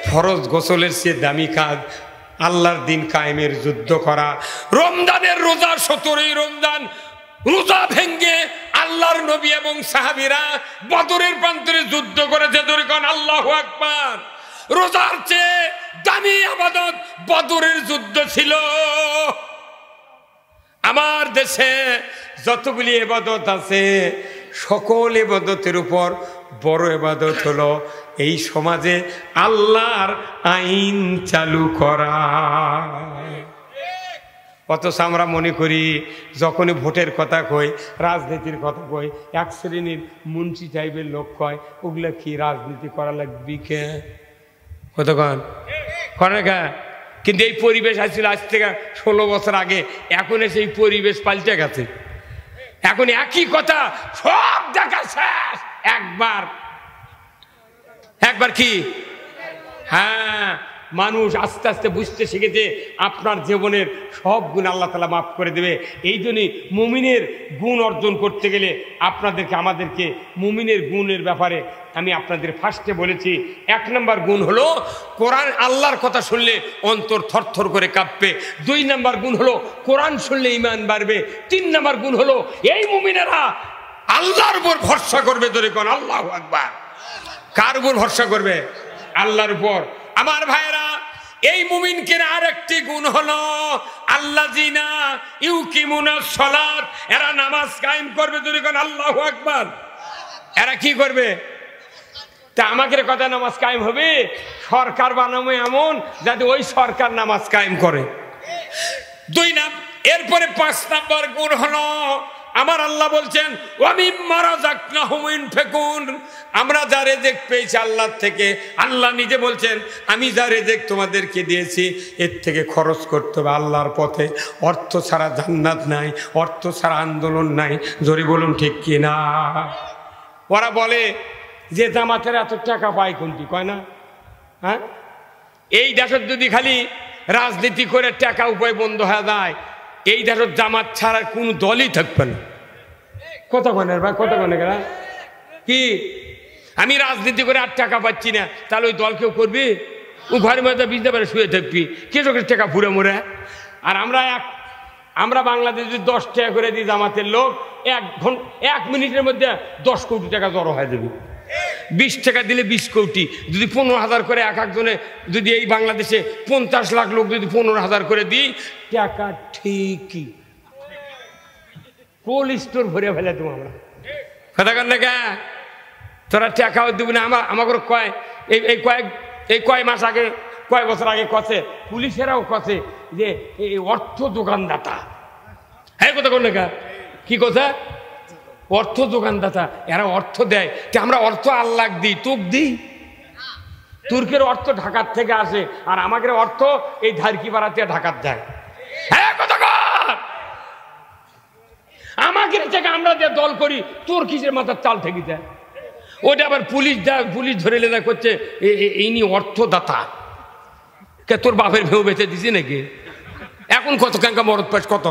ফরজ গোসলের সে দামি কাজ আল্লাহর দিন কায়েমের যুদ্ধ করা। রমজানের রোজা, 17ই রমজান রোজা ভেঙ্গে আল্লাহর নবী এবং সাহাবীরা বদরের প্রান্তরে যুদ্ধ করেছে। দরিকন আল্লাহু আকবার। রোজার চেয়ে দামি ইবাদত বদরের যুদ্ধ ছিল। আমার দেশে যতগুলি ইবাদত আছে, সকল ইবাদতের উপর বড় ইবাদত হলো এই সমাজে আল্লাহর আইন চালু করা। অথচ আমরা মনে করি যখনই ভোটের কথা কই, রাজনীতির কথা কই, এক শ্রেণীর মুন্সি টাইপের লোক কয় ওগুলা কি রাজনীতি করা লাগবে কে, কতক্ষণ করে কে? কিন্তু এই পরিবেশ আসছিল আজ থেকে 16 বছর আগে, এখন সেই পরিবেশ পাল্টে গেছে। এখন একই কথা, সব দেখা শেষ। একবার কি? হ্যাঁ, মানুষ আস্তে আস্তে বুঝতে শিখেছে আপনার জীবনের সব গুণ আল্লাহ তাআলা মাফ করে দেবে। এই জন্যই মুমিনের গুণ অর্জন করতে গেলে আমাদেরকে মুমিনের গুণের ব্যাপারে আমি আপনাদের ফার্স্টে বলেছি। 1 নম্বর গুণ হলো কোরআন, আল্লাহর কথা শুনলে অন্তর থরথর করে কাঁপবে। 2 নম্বর গুণ হলো কোরআন শুনলে ঈমান বাড়বে। 3 নম্বর গুণ হলো এই মুমিনেরা আল্লাহর উপর ভরসা করবে। ধরে কোন আল্লাহু আকবার। কার উপর ভরসা করবে? আল্লাহর উপর। আমার ভাইরা, এই মুমিনদের আরেকটি গুণ হলো আল্লাযিনা ইউকিমুনাস সালাত, এরা নামাজ কায়েম করবে। ধরে কোন আল্লাহু আকবার। এরা কি করবে? তা আমাদের কথা নামাজ কায়েম হবে, সরকার বানাবো এমন যাতে ওই সরকার নামাজ কায়েম করে। 2 নম্বর। এরপরে 5 নম্বর গুণ হলো আমার আল্লাহ বলছেন ওয়ামিম্মা রাযাকনাহুম ইউনফিকুন, আমরা যা রিজিক পেয়েছি আল্লাহর থেকে, আল্লাহ নিজে বলছেন আমি যা রিজিক তোমাদেরকে দিয়েছি এর থেকে খরচ করতে হবে আল্লাহর পথে। অর্থ ছাড়া জান্নাত নাই, অর্থ ছাড়া আন্দোলন নাই। জোরে বলুন ঠিক কিনা? ওরা বলে যে জামাতের এত টাকা পায় কোনটি কয় না? হ্যাঁ, এই দেশের যদি খালি রাজনীতি করে টাকা উপায় বন্ধ হয়ে যায়, এই দেশের জামাত ছাড়া কোনো দলই থাকবে না। কত কনের ভাই, কত কনে কি আমি রাজনীতি করে আর টাকা পাচ্ছি না, তাহলে ওই দল কেউ করবি? ও ঘরের মধ্যে বিজতে পারে শুয়ে থাকবি, কৃষকের টাকা ফুরে মরে। আর আমরা বাংলাদেশে 10 টাকা করে দিই জামাতের লোক, 1 মিনিটের মধ্যে 10 কোটি টাকা জড়ো হয়ে যাবে। 20 টাকা দিলে 20 কোটি, যদি 15,000 করে এক একজনে, যদি এই বাংলাদেশে 50 লাখ লোক যদি 15,000 করে দিই, টাকা ঠিকই কোল্ড স্টোর ভরে ফেলে দেবো আমরা। কথা কর না কে? তোরা টাকাও দিবি না। আমাকে এই কয় মাস আগে, কয় বছর আগে কছে, পুলিশেরাও কছে যে এই অর্থ দোকানদাতা। হ্যাঁ, কথা কর না কে? কি কথা? অর্থ দোকানদাতা, এরা অর্থ দেয়। আমরা অর্থ আল্লাহ দিই, তোক দিই। তুর্কের অর্থ ঢাকার থেকে আসে, আর আমাদের অর্থ এই ধারকিপাড়াতে ঢাকার যায়। হ্যাঁ, কথা কর। আমাদের থেকে আমরা যে দল করি, তোর কিসের মাথার চাল থেকে যায়? ওটা আবার পুলিশ ধরে লেদা করছে ইনি অর্থদাতা। কে তোর বাপের ভেউ বেঁচে দিছি নাকি? এখন কত কাঙ্কা মরদ পাস, কত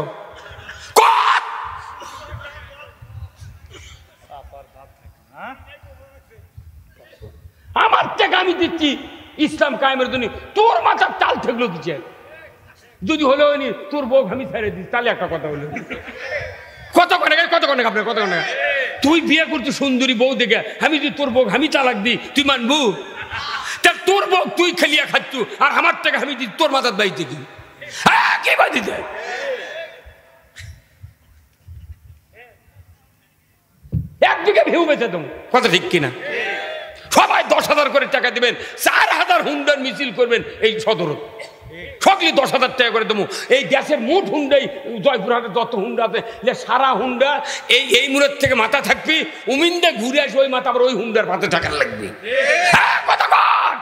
আমার টাকা আমি দিচ্ছি ইসলাম কায়েমের জন্য, তোর মাথার চাল থাকলো কিছে? যদি হলো তোর বউ আমি ছেড়ে দিস, তাহলে একটা কথা হলো। কত কনে আপনার কত কনে? তুই বিয়ে করছিস সুন্দরী বউ দেখে, আমি যদি তোর বউ আমি চালাক দিই, তুই মানবু? তা তোর বউ তুই খেলিয়া খাচ্ছ, আর আমার টাকা আমি দিই তোর মাথার বাড়িতে কি? হ্যাঁ, কি বাড়ি যায়? একদিকে ভিউ বেঁচে দেবো, কথা ঠিক কিনা? সবাই 10,000 করে টাকা দিবেন, 4,000 হুন্ডার মিছিল করবেন এই সদরত, সকলে 10,000 টাকা করে দেবো। এই গ্যাসের মোট হুন্ডাই জয়পুরহাটে যত হুন্ডা আছে, সারা হুন্ডা এই মুড়ের থেকে মাথা থাকবি, উমিন্দে ঘুরে আসবে ওই মাথা, আবার ওই হুন্ডার মাথা টাকা লাগবে। হ্যাঁ, কথা কর।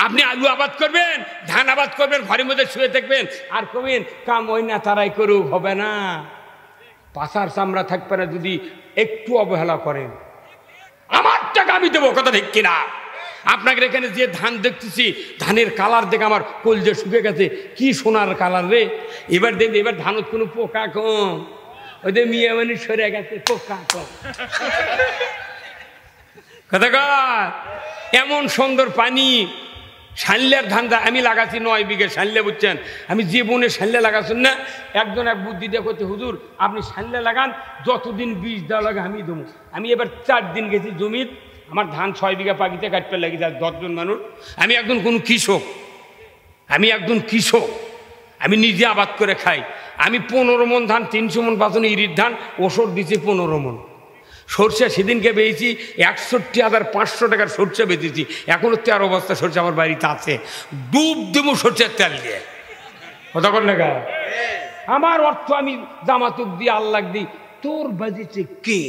আপনি আলু আবাদ করবেন, ধান আবাদ করবেন, ঘরের মধ্যে শুয়ে থাকবেন, আর কবেন কাম ওই না তারাই করুক, হবে না। পাশার চামড়া থাকবে না যদি একটু অবহেলা করেন। আমার টাকা আমি দেবো, কথা ঠিক কিনা? আপনাদের এখানে যে ধান দেখতেছি, ধানের কালার দেখে আমার কলজে শুকে গেছে, কি সোনার কালার রে। এবার দেখবে, এবার ধানত কোনো পোকা কম, ওদের মিয়া মানে সরে গেছে, পোকা কম। কথা কর। এমন সুন্দর পানি। সানলের ধান আমি লাগাচ্ছি 9 বিঘে সানলে, বুঝছেন? আমি জীবনে সানলে লাগাচ্ছেন না। একজন এক বুদ্ধি দিয়ে করতে, হুজুর আপনি সানলে লাগান, যতদিন বীজ দেওয়া লাগে আমি দেবো। আমি এবার 4 দিন গেছি জমির, আমার ধান 6 বিঘা পাখিতে কাটতে লাগে যায় 10 জন মানুষ। আমি একজন কোনো কৃষক, আমি নিজে আবাদ করে খাই। আমি 15 মন ধান, 300 মন বাঁচনি ইরির ধান, ওষুধ দিচ্ছি 15 মন। সরষে সেদিনকে বেয়েছি 61,500 টাকার সরষে বেঁচেছি, এখনো 13 বস্তা সরষে আমার বাড়িতে আছে। ডুব দেবো সরষের তেল দিয়ে, কথা বল না। আমার অর্থ আমি জামাতুক দিয়ে আল্লাহ দিই, তোর বাজিতে কে?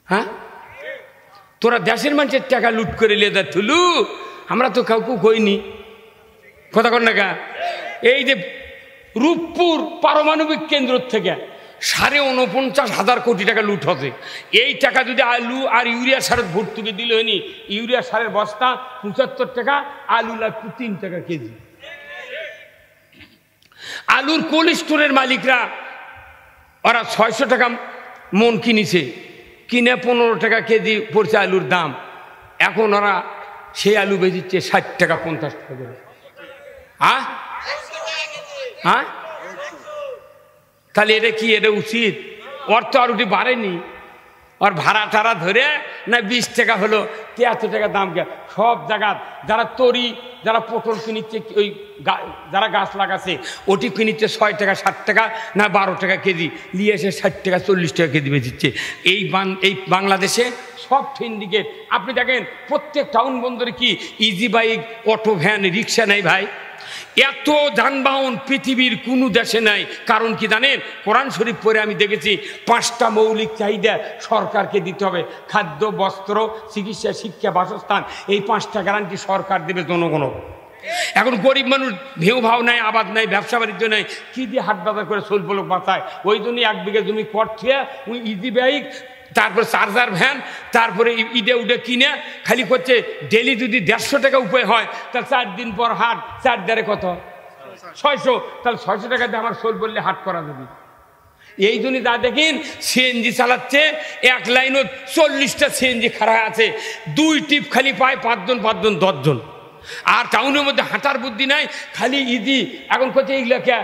হ্যাঁ, তোরা দেশের মানুষের টাকা লুট করে লেদা থুলু, আমরা তো কাউকে কইনি, কথা কর না। এই যে রূপপুর পারমাণবিক কেন্দ্র থেকে 49,500 কোটি টাকা লুট হবে। এই টাকা যদি আলু আর ইউরিয়া সারের ভর্তুকি দিল হয়নি, ইউরিয়া সারের বস্তা 75 টাকা, আলু লাগতো 3 টাকা কেজি। আলুর কোল্ড স্টোরের মালিকরা ওরা 600 টাকা মন কিনেছে, কিনে 15 টাকা কেজি পড়ছে আলুর দাম। এখন ওরা সেই আলু বেচিচ্ছে 60 টাকা 50 টাকা করে। হ্যাঁ, তাহলে এটা কি, এটা উচিত? ওর তো আর উঠি বাড়েনি, ওর ভাড়া টাড়া ধরে না 20 টাকা হলো, 73 টাকা দাম। সব জায়গা যারা তরি, যারা পটল কিনিচ্ছে, ওই যারা গাছ লাগাচ্ছে ওটি কিনিচ্ছে 6 টাকা 7 টাকা না 12 টাকা কেজি, নিয়ে এসে 60 টাকা 40 টাকা কেজি বেচিচ্ছে। এই বাংলাদেশে সব সিন্ডিকেট। আপনি দেখেন প্রত্যেক টাউন বন্দরে কি ইজি বাইক, অটো, ভ্যান, রিক্সা নেই ভাই। এত যানবাহন পৃথিবীর কোনো দেশে নাই। কারণ কি জানেন? কোরআন শরীফ পড়ে আমি দেখেছি 5টা মৌলিক চাহিদা সরকারকে দিতে হবে: খাদ্য, বস্ত্র, চিকিৎসা, শিক্ষা, বাসস্থান। এই 5টা গ্যারান্টি সরকার দেবে জনগণ। এখন গরিব মানুষ ভেউ ভাও নাই, আবাদ নাই, ব্যবসা বাণিজ্য নাই, কি দিয়ে হাট বাজার করে চলবো লোক বাঁচায়? ওই জন্য 1 বিঘা জমি কর থুয়ে ওই ইজি বাইক তারপর চার্জার ভ্যান, তারপরে ঈদে উডে কিনে খালি করছে ডেলি যদি 150 টাকা উপায় হয় তাহলে 4 দিন পর হাট, 4 দ্বারে কত 600, তাহলে 600 টাকা দিয়ে আমার সোল বললে হাট করা যাবে। এই জন্য যা দেখিন সিএনজি চালাচ্ছে, এক লাইনও 40টা সিএনজি খাড়া আছে, 2 টিপ খালি পায় 5 জন 10 জন। আর টাউনের মধ্যে হাঁটার বুদ্ধি নাই, খালি ইদি এখন করছে এইগুলোকে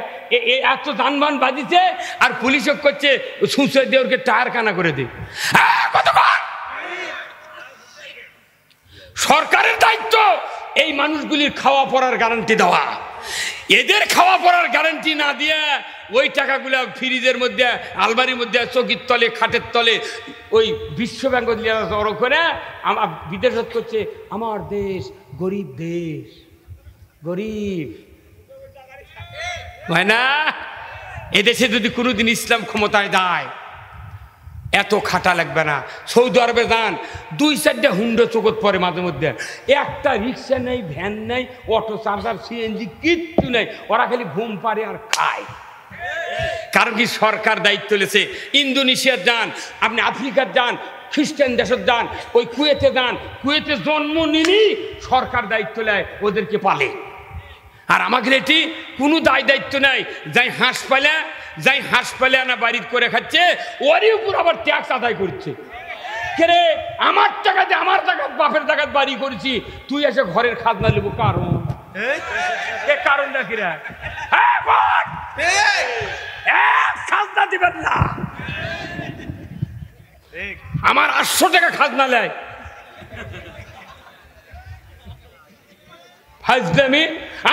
এত যানবাহন বাজিছে, আর পুলিশও করছে সুসে দিয়ে ওকে টায়ার কানা করে দে। সরকারের দায়িত্ব এই মানুষগুলির খাওয়া পড়ার গ্যারান্টি দেওয়া। এদের খাওয়া পড়ার গ্যারান্টি না দিয়ে ওই টাকাগুলো ফ্রিজের মধ্যে, আলমারির মধ্যে, চৌকির তলে, খাটের তলে ওই বিশ্ব ব্যাংক জড়ো করে আমার বিদেশত করছে। আমার দেশ গরিব দেশ, গরিব হয় না। এদেশে যদি কোনোদিন ইসলাম ক্ষমতায় যায় এত খাটা লাগবে না। সৌদি আরবে যান, 2-4টা হুন্ডো চোখত পরে মাঝে মধ্যে, একটা রিক্সা নেই, ভ্যান নেই, অটো, চার্জার, সিএনজি কিচ্ছু নেই, ওরা খালি ঘুম পারে আর খায়। কারণ কি সরকার দায়িত্ব লেছে। ইন্দোনেশিয়ার যান, আপনি আফ্রিকার যান, খ্রিস্টান দেশের যান, ওই কুয়েতে যান, কুয়েতে জন্ম নিলি সরকার দায়িত্ব নেয়, ওদেরকে পালে। আর আমাদের এটি কোনো দায়িত্ব নাই। যাই হাঁস পালে আনা বাড়ির করে খাচ্ছে, ওরই উপর আবার ট্যাক্স আদায় করছে। কে আমার টাকাতে, আমার টাকাত, বাপের টাকাত বাড়ি করেছি, তুই এসে ঘরের খাজনা নেবো। কারণটা কি রে? খাজনা দিবেন না। আমার 800 টাকা খাজনা নেয়। ফাজলামি।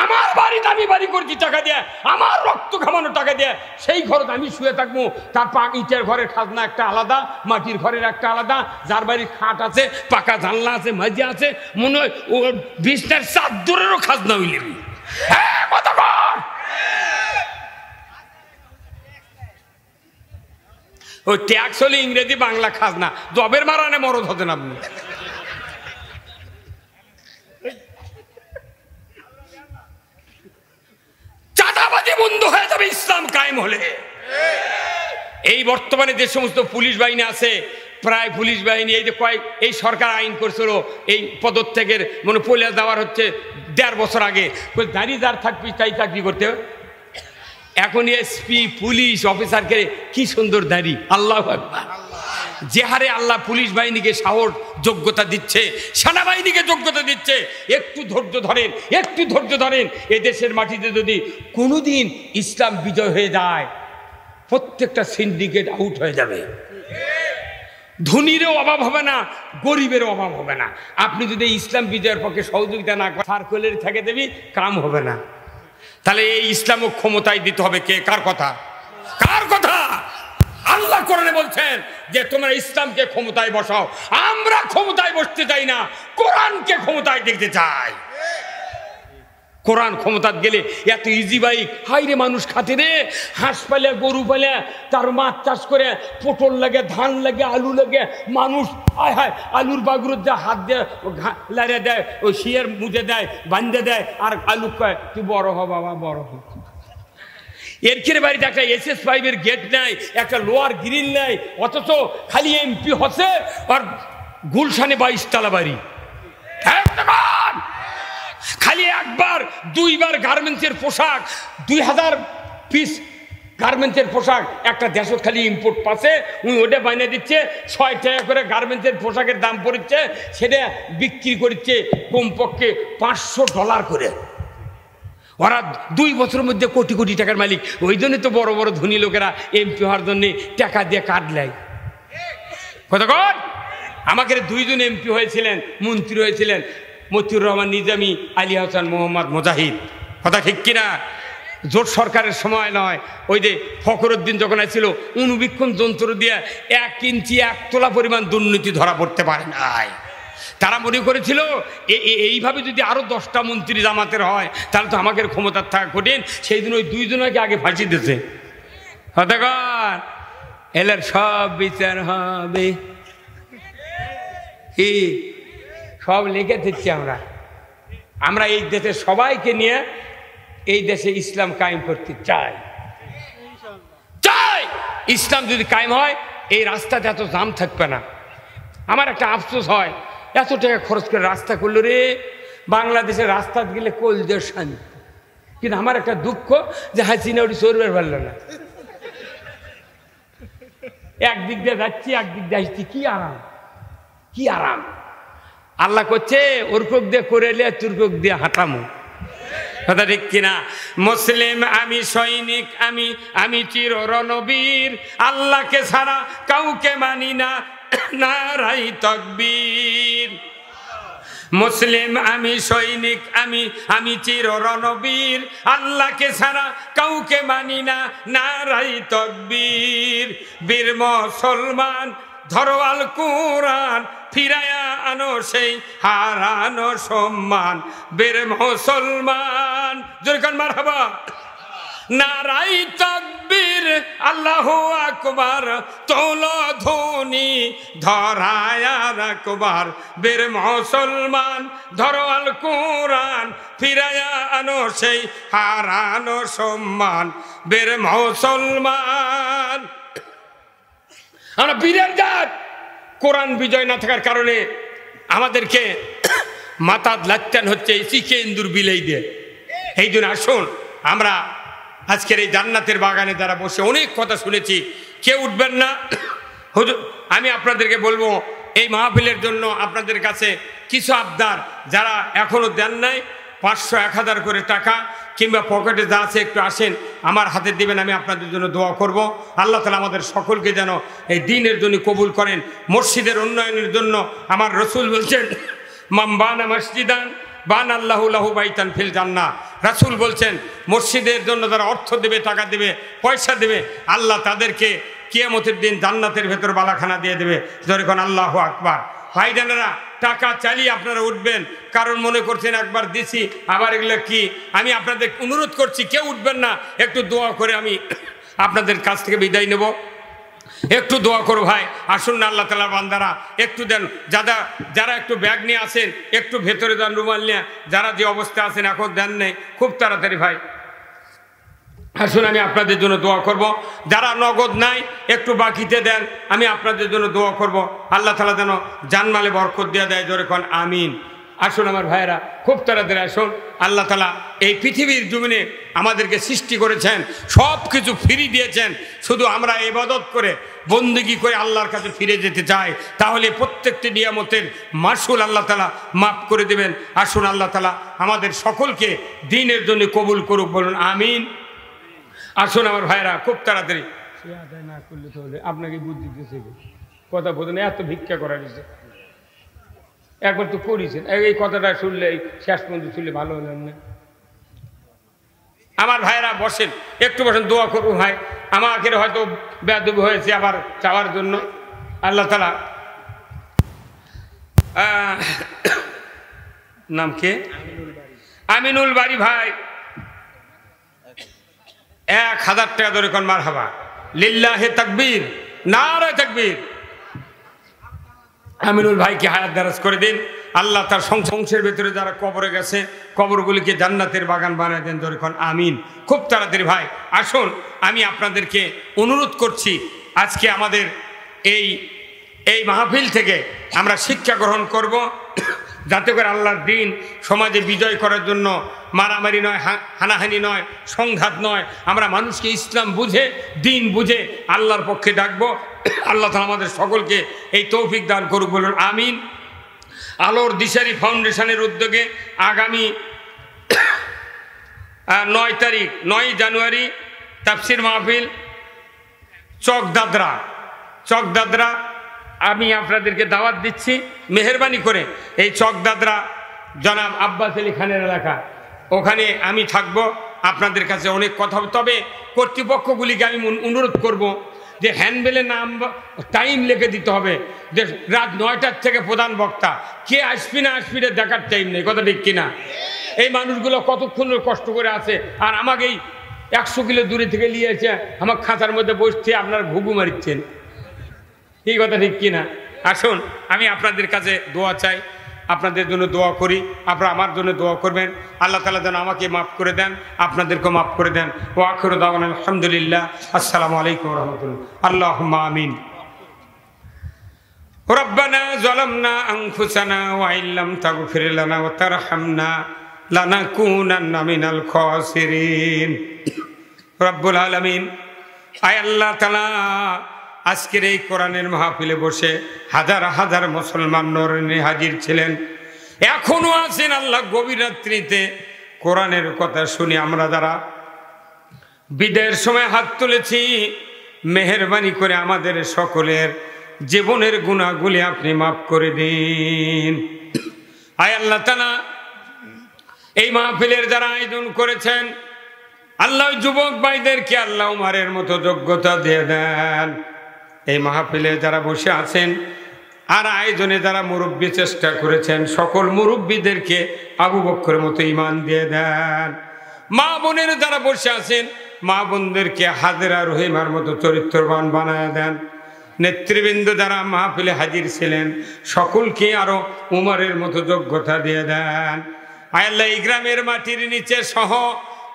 আমার বাড়িতে আমি বাড়ি করছি টাকা দিয়ে, আমার রক্ত খামানো টাকা দিয়ে, সেই ঘরে আমি শুয়ে থাকবো। তার ইটের ঘরের খাজনা একটা আলাদা, মাটির ঘরের একটা আলাদা, যার বাড়ির খাট আছে, পাকা জানলা আছে, মাঝে আছে, মনে হয় ও বিছনার চাদরেরও খাজনা হইলে। ওই ট্যাক্স হলে ইংরেজি বাংলা খাজনা, জবের মারানে মরদ হতেন আপনি। চাঁদাবাজি বন্ধ হয়ে যাবে ইসলাম কায়েম হলে। এই বর্তমানে যে সমস্ত পুলিশ বাহিনী আছে, প্রায় পুলিশ বাহিনী এই যে এই সরকার আইন করছিল এই পদত্যাগের মনে পলে দেওয়ার হচ্ছে 1.5 বছর আগে, দাঁড়িয়ে যার থাকবি তাই চাকরি করতে হবে। এখন এসপি পুলিশ অফিসারকে কি সুন্দর দাঁড়ি। আল্লাহু আকবার। যে হারে আল্লাহ পুলিশ বাহিনীকে সাহস যোগ্যতা দিচ্ছে, সেনাবাহিনীকে যোগ্যতা দিচ্ছে, একটু ধৈর্য ধরেন, একটু ধৈর্য ধরেন। এ দেশের মাটিতে যদি কোনোদিন ইসলাম বিজয় হয়ে যায়, প্রত্যেকটা সিন্ডিকেট আউট হয়ে যাবে। ধনীরও অভাব হবে না, গরিবেরও অভাব হবে না। আপনি যদি ইসলাম বিজয়ের পক্ষে সহযোগিতা না করেন, সার্কুলের থেকে দেবি, কাম হবে না। তাহলে এই ইসলামও ক্ষমতায় দিতে হবে কে? কার কথা? কার কথা? আল্লাহ কোরআনে বলছেন যে তোমরা ইসলামকে ক্ষমতায় বসাও। আমরা ক্ষমতায় বসতে চাই না, কোরআনকে ক্ষমতায় দেখতে চাই। কোরআন ক্ষমতা গেলে এত ইজি বাইক, হাইরে মানুষ খাতে রে, হাঁস পালে, গরু পালে, তার মাছ চাষ করে, পটল লাগে, ধান লাগে, আলু লাগে, মানুষ আয় হায় আলুর বাগুর দেয়, হাত দিয়ে লাড়িয়ে দেয়, ওই শিয়ের মুজে দেয়, বান্ধে দেয়, আর আলু কয় তুই বড় হ বাবা, বড় হ। এর খেয়ে বাড়িতে একটা SS5-এর গেট নাই, একটা লোয়ার গ্রিল নাই, অথচ খালি এমপি হচ্ছে আর গুলশানে 22 তলা বাড়ি। খালি একবার 2বার গার্মেন্টসের পোশাক, 2000 পিস গার্মেন্টসের পোশাক একটা দেশত খালি ইম্পোর্ট পাচ্ছে, উনি ওটা বানিয়ে দিচ্ছে। 6 টাকা করে গার্মেন্টসের পোশাকের দাম পড়ছে, সেটা বিক্রি করছে কমপক্ষে $500 করে। ওরা 2 বছরের মধ্যে কোটি কোটি টাকার মালিক। ওই জন্য তো বড় বড় ধনী লোকেরা এমপি হওয়ার জন্য টাকা দিয়ে কার্ড নেয়। কতক্ষণ আমাকে 2 জন এমপি হয়েছিলেন, মন্ত্রী হয়েছিলেন, মতিউর রহমান নিজামী, আলী হাসান মোহাম্মদ মুজাহিদ। কথা ঠিক কিনা? জোট সরকারের সময় নয়, ওই যে ফখরুদ্দিন যখন ছিল, অনুবীক্ষণ যন্ত্র দিয়ে 1 ইঞ্চি 1 তোলা পরিমাণ দুর্নীতি ধরা পড়তে পারে নাই। তারা মনে করেছিল এইভাবে যদি আরো 10টা মন্ত্রী জামাতের হয় তাহলে তো আমাদের ক্ষমতার থাকা কঠিন। সেই দিন ওই 2 জনকে আগে ফাঁসি দিয়েছে। কতক্ষণ এলার সব বিচার হবে, কি সব লিখে দিচ্ছি আমরা এই দেশের সবাইকে নিয়ে এই দেশে ইসলাম কায়েম করতে চাই। ইসলাম যদি কায়েম হয় এই রাস্তাতে এত জাম থাকবে না। আমার একটা আফসোস হয়, এত টাকা খরচ করে রাস্তা করলো রে, বাংলাদেশের রাস্তা গেলে কলজের শান্তি। কিন্তু আমার একটা দুঃখ যে হাসিনা ওটি চলবে পারলো না। একদিক দিয়ে যাচ্ছি, একদিক দিয়ে আসছি, কি আরাম, কি আরাম। আল্লাহ করছে ওরকক দিয়ে করে এলে তুরকক দিয়ে হাঁটামো, কথা ঠিক কিনা? মুসলিম আমি, সৈনিক আমি, আমি চির রণবীর, আল্লাহকে ছাড়া কাউকে মানি না, নারাই তাকবীর। মুসলিম আমি, সৈনিক আমি, আমি চির রণবীর, আল্লাহকে ছাড়া কাউকে মানি না, নারাই তাকবীর। বীর মুসলমান ধরো আল কুরআন, ফিরায়া আনো সেই হারানো সম্মান। বীর মুসলমান, জোরে কান মারহাবা, নারাই তাকবীর, আল্লাহু আকবার, তোলো ধ্বনি ধরায়া রাখবার। বীর মুসলমান ধরো আল কুরআন, ফিরায়া আনো সেই হারানো সম্মান। বীর মুসলমান, আমরা বীরের জাত। কোরআন বিজয় না থাকার কারণে আমাদেরকে মাথা লাত্তান হচ্ছে চিকে ইন্দুর বিলেই দিয়ে। এই জন্য আসুন আমরা আজকের এই জান্নাতের বাগানে যারা বসে অনেক কথা শুনেছি, কেউ উঠবেন না। হুজুর আমি আপনাদেরকে বলবো, এই মাহফিলের জন্য আপনাদের কাছে কিছু আবদার, যারা এখনো দেন নাই 500-1000 করে টাকা কিংবা পকেটে যা আছে একটু আসেন, আমার হাতে দিবেন, আমি আপনাদের জন্য দোয়া করব। আল্লাহ তাআলা আমাদের সকলকে যেন এই দ্বীনের জন্য কবুল করেন। মসজিদের উন্নয়নের জন্য আমার রাসূল বলছেন, মান বানা মসজিদান বান আল্লাহু লাহু বাইতান ফিল জান্নাহ। রাসূল বলছেন, মসজিদের জন্য যারা অর্থ দেবে, টাকা দেবে, পয়সা দেবে, আল্লাহ তাদেরকে কিয়ামতের দিন জান্নাতের ভেতর বালাখানা দিয়ে দেবে। যখন আল্লাহু আকবার। ভাইজানেরা, টাকা চালিয়ে আপনারা উঠবেন, কারণ মনে করছেন একবার দিছি আবার এগুলো কি। আমি আপনাদের অনুরোধ করছি, কেউ উঠবেন না, একটু দোয়া করে আমি আপনাদের কাছ থেকে বিদায় নেব। একটু দোয়া করো ভাই, আসুন না আল্লাহ তাআলার বান্দারা, একটু দেন। যারা একটু ব্যাগ নিয়ে আসেন, একটু ভেতরে দেন রুমাল নিয়ে, যারা যে অবস্থা আছেন এখন দেন নেই, খুব তাড়াতাড়ি ভাই আসুন, আমি আপনাদের জন্য দোয়া করব। যারা নগদ নাই একটু বাকিতে দেন, আমি আপনাদের জন্য দোয়া করব। আল্লাহ তাআলা যেন জানমালে বরকত দিয়ে দেয়, জোরে কোন আমিন। আসুন আমার ভাইয়েরা, খুব তাড়াতাড়ি আসুন। আল্লাহ তাআলা এই পৃথিবীর জমিনে আমাদেরকে সৃষ্টি করেছেন, সব কিছু ফ্রি দিয়েছেন, শুধু আমরা ইবাদত করে বন্দেগী করে আল্লাহর কাছে ফিরে যেতে চাই, তাহলে প্রত্যেকটি নিয়ামতের মাসুল আল্লাহ তাআলা মাফ করে দেবেন। আসুন আল্লাহ তাআলা আমাদের সকলকে দ্বীনের জন্য কবুল করুক, বলুন আমিন। আসুন আমার ভাইরা, খুব তাড়াতাড়ি। সে আদায় না করলে তাহলে আপনাকে বুদ্ধি দিতেছে, কথা বোঝেন, এত ভিক্ষা করা দিচ্ছে। একবার তো করেছেন, এই কথাটা শুনলে, শেষ পর্যন্ত শুনলে ভালো হলেন না। আমার ভাইরা বসেন, একটু বসেন, দোয়া করবো ভাই। আমাকে হয়তো বেয়াদবি হয়েছে আবার চাওয়ার জন্য। আল্লাহ তাআলা নাম কে? আমিনুল বাড়ি ভাই, 1000 টাকা ধরে কোন মারহাবা, লিল্লাহে তাকবীর, নারে তাকবীর। আমিনুল ভাইকে হায়াত দারাজ করে দিন। আল্লাহ তার সংসারের ভেতরে যারা কবরে গেছে, কবরগুলিকে জান্নাতের বাগান বানিয়ে দেন, ধরে কোন আমিন। খুব তাড়াতাড়ি ভাই আসুন, আমি আপনাদেরকে অনুরোধ করছি, আজকে আমাদের এই মাহফিল থেকে আমরা শিক্ষা গ্রহণ করব, যাতে করে আল্লাহর দ্বীন সমাজে বিজয় করার জন্য মারামারি নয়, হানাহানি নয়, সংঘাত নয়, আমরা মানুষকে ইসলাম বুঝে, দ্বীন বুঝে আল্লাহর পক্ষে ডাকবো। আল্লাহ তাআলা আমাদের সকলকে এই তৌফিক দান করুক, বলুন আমিন। আলোর দিশারি ফাউন্ডেশনের উদ্যোগে আগামী 9 জানুয়ারি তাফসির মাহফিল চকদাদরা। আমি আপনাদেরকে দাওয়াত দিচ্ছি, মেহেরবানি করে এই চকদাদরা জনাব আব্বাস আলী খানের এলাকা, ওখানে আমি থাকবো। আপনাদের কাছে অনেক কথা, তবে কর্তৃপক্ষগুলিকে আমি অনুরোধ করব যে হ্যান্ডবেলে নাম টাইম লিখে দিতে হবে, যে রাত 9টার থেকে প্রধান বক্তা, কে আসবি না আসবি না দেখার টাইম নেই, কথা ঠিক কিনা? এই মানুষগুলো কতক্ষণ কষ্ট করে আছে, আর আমাকেই 100 কিলো দূরে থেকে নিয়েছে, আমার খাঁচার মধ্যে বসছে, আপনার ঘুঘু মারিচ্ছেন, এই কথা ঠিক কিনা? আসুন, আমি আপনাদের কাছে দোয়া চাই, আপনাদের জন্য দোয়া করি, আপনারা আমার জন্য দোয়া করবেন। আল্লাহ তাআলা যেন আমাকে মাফ করে দেন, আপনাদেরকেও মাফ করে দেন। ওয়া আখিরু দাওয়ানা আলহামদুলিল্লাহ। আসসালামু আলাইকুম ওয়া রাহমাতুল্লাহ। আল্লাহুম্মা আমিন। রব্বানা যালামনা আনফুসানা ওয়া ইল্লাম তাগফির লানা ওয়া তারহামনা লানাকুনান্না মিনাল খাসিরিন। রব্বুল আলামিন, আয় আল্লাহ তাআলা, আজকের এই কোরআনের মাহফিলে বসে হাজার হাজার মুসলমান নরনে হাজির ছিলেন, এখনো আছেন। আল্লাহ, গভীর রাত্রিতে কোরআনের কথা শুনি আমরা যারা বিদায়ের সময় হাত তুলেছি, মেহেরবানি করে আমাদের সকলের জীবনের গুনাহগুলি আপনি মাফ করে দিন। আয় আল্লাহ তাআলা, এই মাহফিলের যারা আয়োজন করেছেন, আল্লাহ যুবক ভাইদেরকে আল্লাহ উমারের মতো যোগ্যতা দিয়ে দেন। এই মাহফিলে যারা বসে আছেন আর আয়োজনে যারা মুরব্বী চেষ্টা করেছেন, সকল মুরব্বীদেরকে আবু বকরের মতো ঈমান দিয়ে দেন। মা বোনের যারা বসে আছেন, মা বোনদেরকে হাজেরা রহিমার মতো চরিত্রবান বানায় দেন। নেতৃবৃন্দ যারা মাহফিলে হাজির ছিলেন, সকলকে আরো উমরের মতো যোগ্যতা দিয়ে দেন। আয় আল্লাহ, এই গ্রামের মাটির নিচে সহ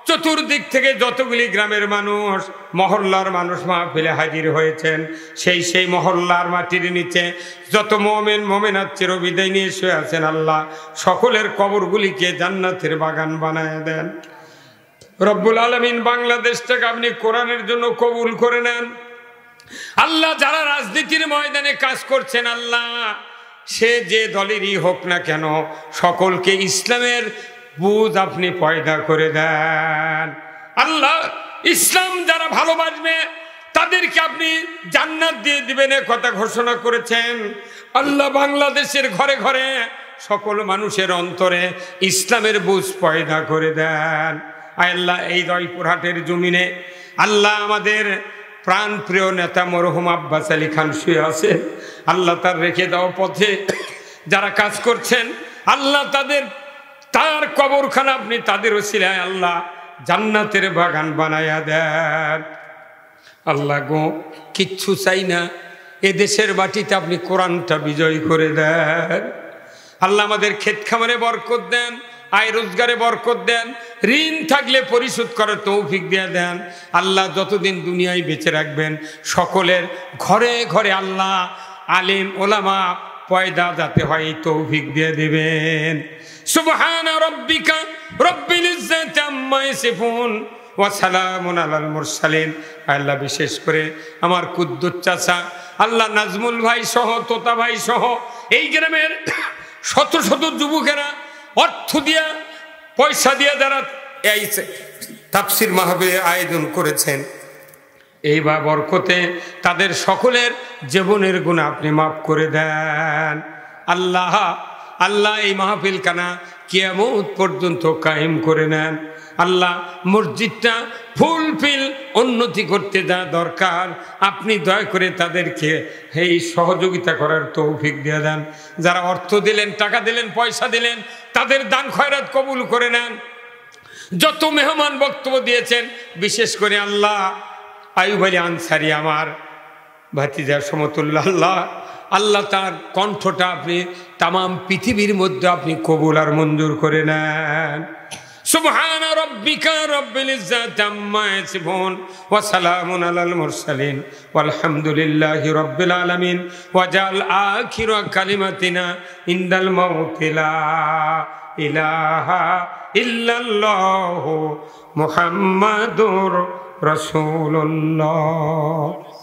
চতুর্দিক থেকে যতগুলি গ্রামের মানুষ, মহল্লার মানুষ মাহফিলে হাজির হয়েছেন, সেই মহল্লার মাটির নিচে যত মুমিন মুমিনাত চিরবিদায় নিয়ে শুয়ে আছেন, আল্লাহ সকলের কবরগুলিকে জান্নাতের বাগান বানায় দেন। রব্বুল আলামিন, বাংলাদেশটাকে আপনি কোরআনের জন্য কবুল করে নেন। আল্লাহ, যারা রাজনীতির ময়দানে কাজ করছেন, আল্লাহ সে যে দলেরই হোক না কেন, সকলকে ইসলামের বুঝ আপনি পয়দা করে দেন। আল্লাহ, ইসলাম যারা ভালোবাসবে তাদেরকে আপনি জান্নাত দিয়ে দিবেন, কথা ঘোষণা করেছেন। আল্লাহ, বাংলাদেশের ঘরে ঘরে সকল মানুষের অন্তরে ইসলামের বুঝ পয়দা করে দেন। আল্লাহ, এই জয়পুরহাটের জমিনে আল্লাহ আমাদের প্রাণ প্রিয় নেতা মরহুম আব্বাস আলী খান শুয়ে আছেন। আল্লাহ, তার রেখে দেওয়া পথে যারা কাজ করছেন, আল্লাহ তার কবরখানা আপনি তাদের ওসিলায় আল্লাহ জান্নাতের বাগান বানায়া দেন। আল্লাহ গো, কিচ্ছু চাই না, এদেশের মাটিতে আপনি কোরআনটা বিজয় করে দেন। আল্লাহ, আমাদের ক্ষেত খামারে বরকত দেন, আয় রোজগারে বরকত দেন, ঋণ থাকলে পরিশোধ করার তৌফিক দিয়ে দেন। আল্লাহ, যতদিন দুনিয়ায় বেঁচে রাখবেন, সকলের ঘরে ঘরে আল্লাহ আলিম ওলামা পয়দা যাতে হয় এই তৌফিক দিয়ে দেবেন। সুবহানা রাব্বিকা রাব্বিল ইজ্জাতি আম্মা ইয়াসিফুন ওয়া সালামুন আলাল মুরসালিন। আল্লাহ, বিশেষ করে আমার কুদ্দুস চাচা, আল্লাহ নাজমুল ভাই সহ, তোতা ভাই সহ এই গ্রামের শত শত যুবকেরা অর্থ দিয়া পয়সা দিয়ে যারা এই তাফসীর মাহফিলের আয়োজন করেছেন, এই বা বরকতে তাদের সকলের জীবনের গুনাহ আপনি মাফ করে দেন। আল্লাহ, এই মাহফিল কানা কিয়ামত পর্যন্ত কায়েম করে নেন। আল্লাহ, মসজিদটা ফুলফিল উন্নতি করতে যা দরকার আপনি দয়া করে তাদেরকে এই সহযোগিতা করার তৌফিক দিয়ে দেন। যারা অর্থ দিলেন, টাকা দিলেন, পয়সা দিলেন, তাদের দান খয়রাত কবুল করে নেন। যত মেহমান বক্তব্য দিয়েছেন, বিশেষ করে আল্লাহ আইয়ুব আলী আনসারী আমার ভাতিজা সমতুল্লাহ, আল্লাহ তার কণ্ঠটা আপনি তামাম পৃথিবীর মধ্যে আপনি কবুল আর মঞ্জুর করে নেন। সুবহানা রাব্বিকা রাব্বিল ইজ্জাতি আম্মা ইয়াসিফুন ওয়া সালামুন আলাল মুরসালিন ওয়ালহামদুলিল্লাহি রাব্বিল আলামিন ওয়া জাল আখিরা কালিমাতিনা ইনদাল মাউতি লা ইলাহা ইল্লাল্লাহু মুহাম্মাদুর রাসূলুল্লাহ।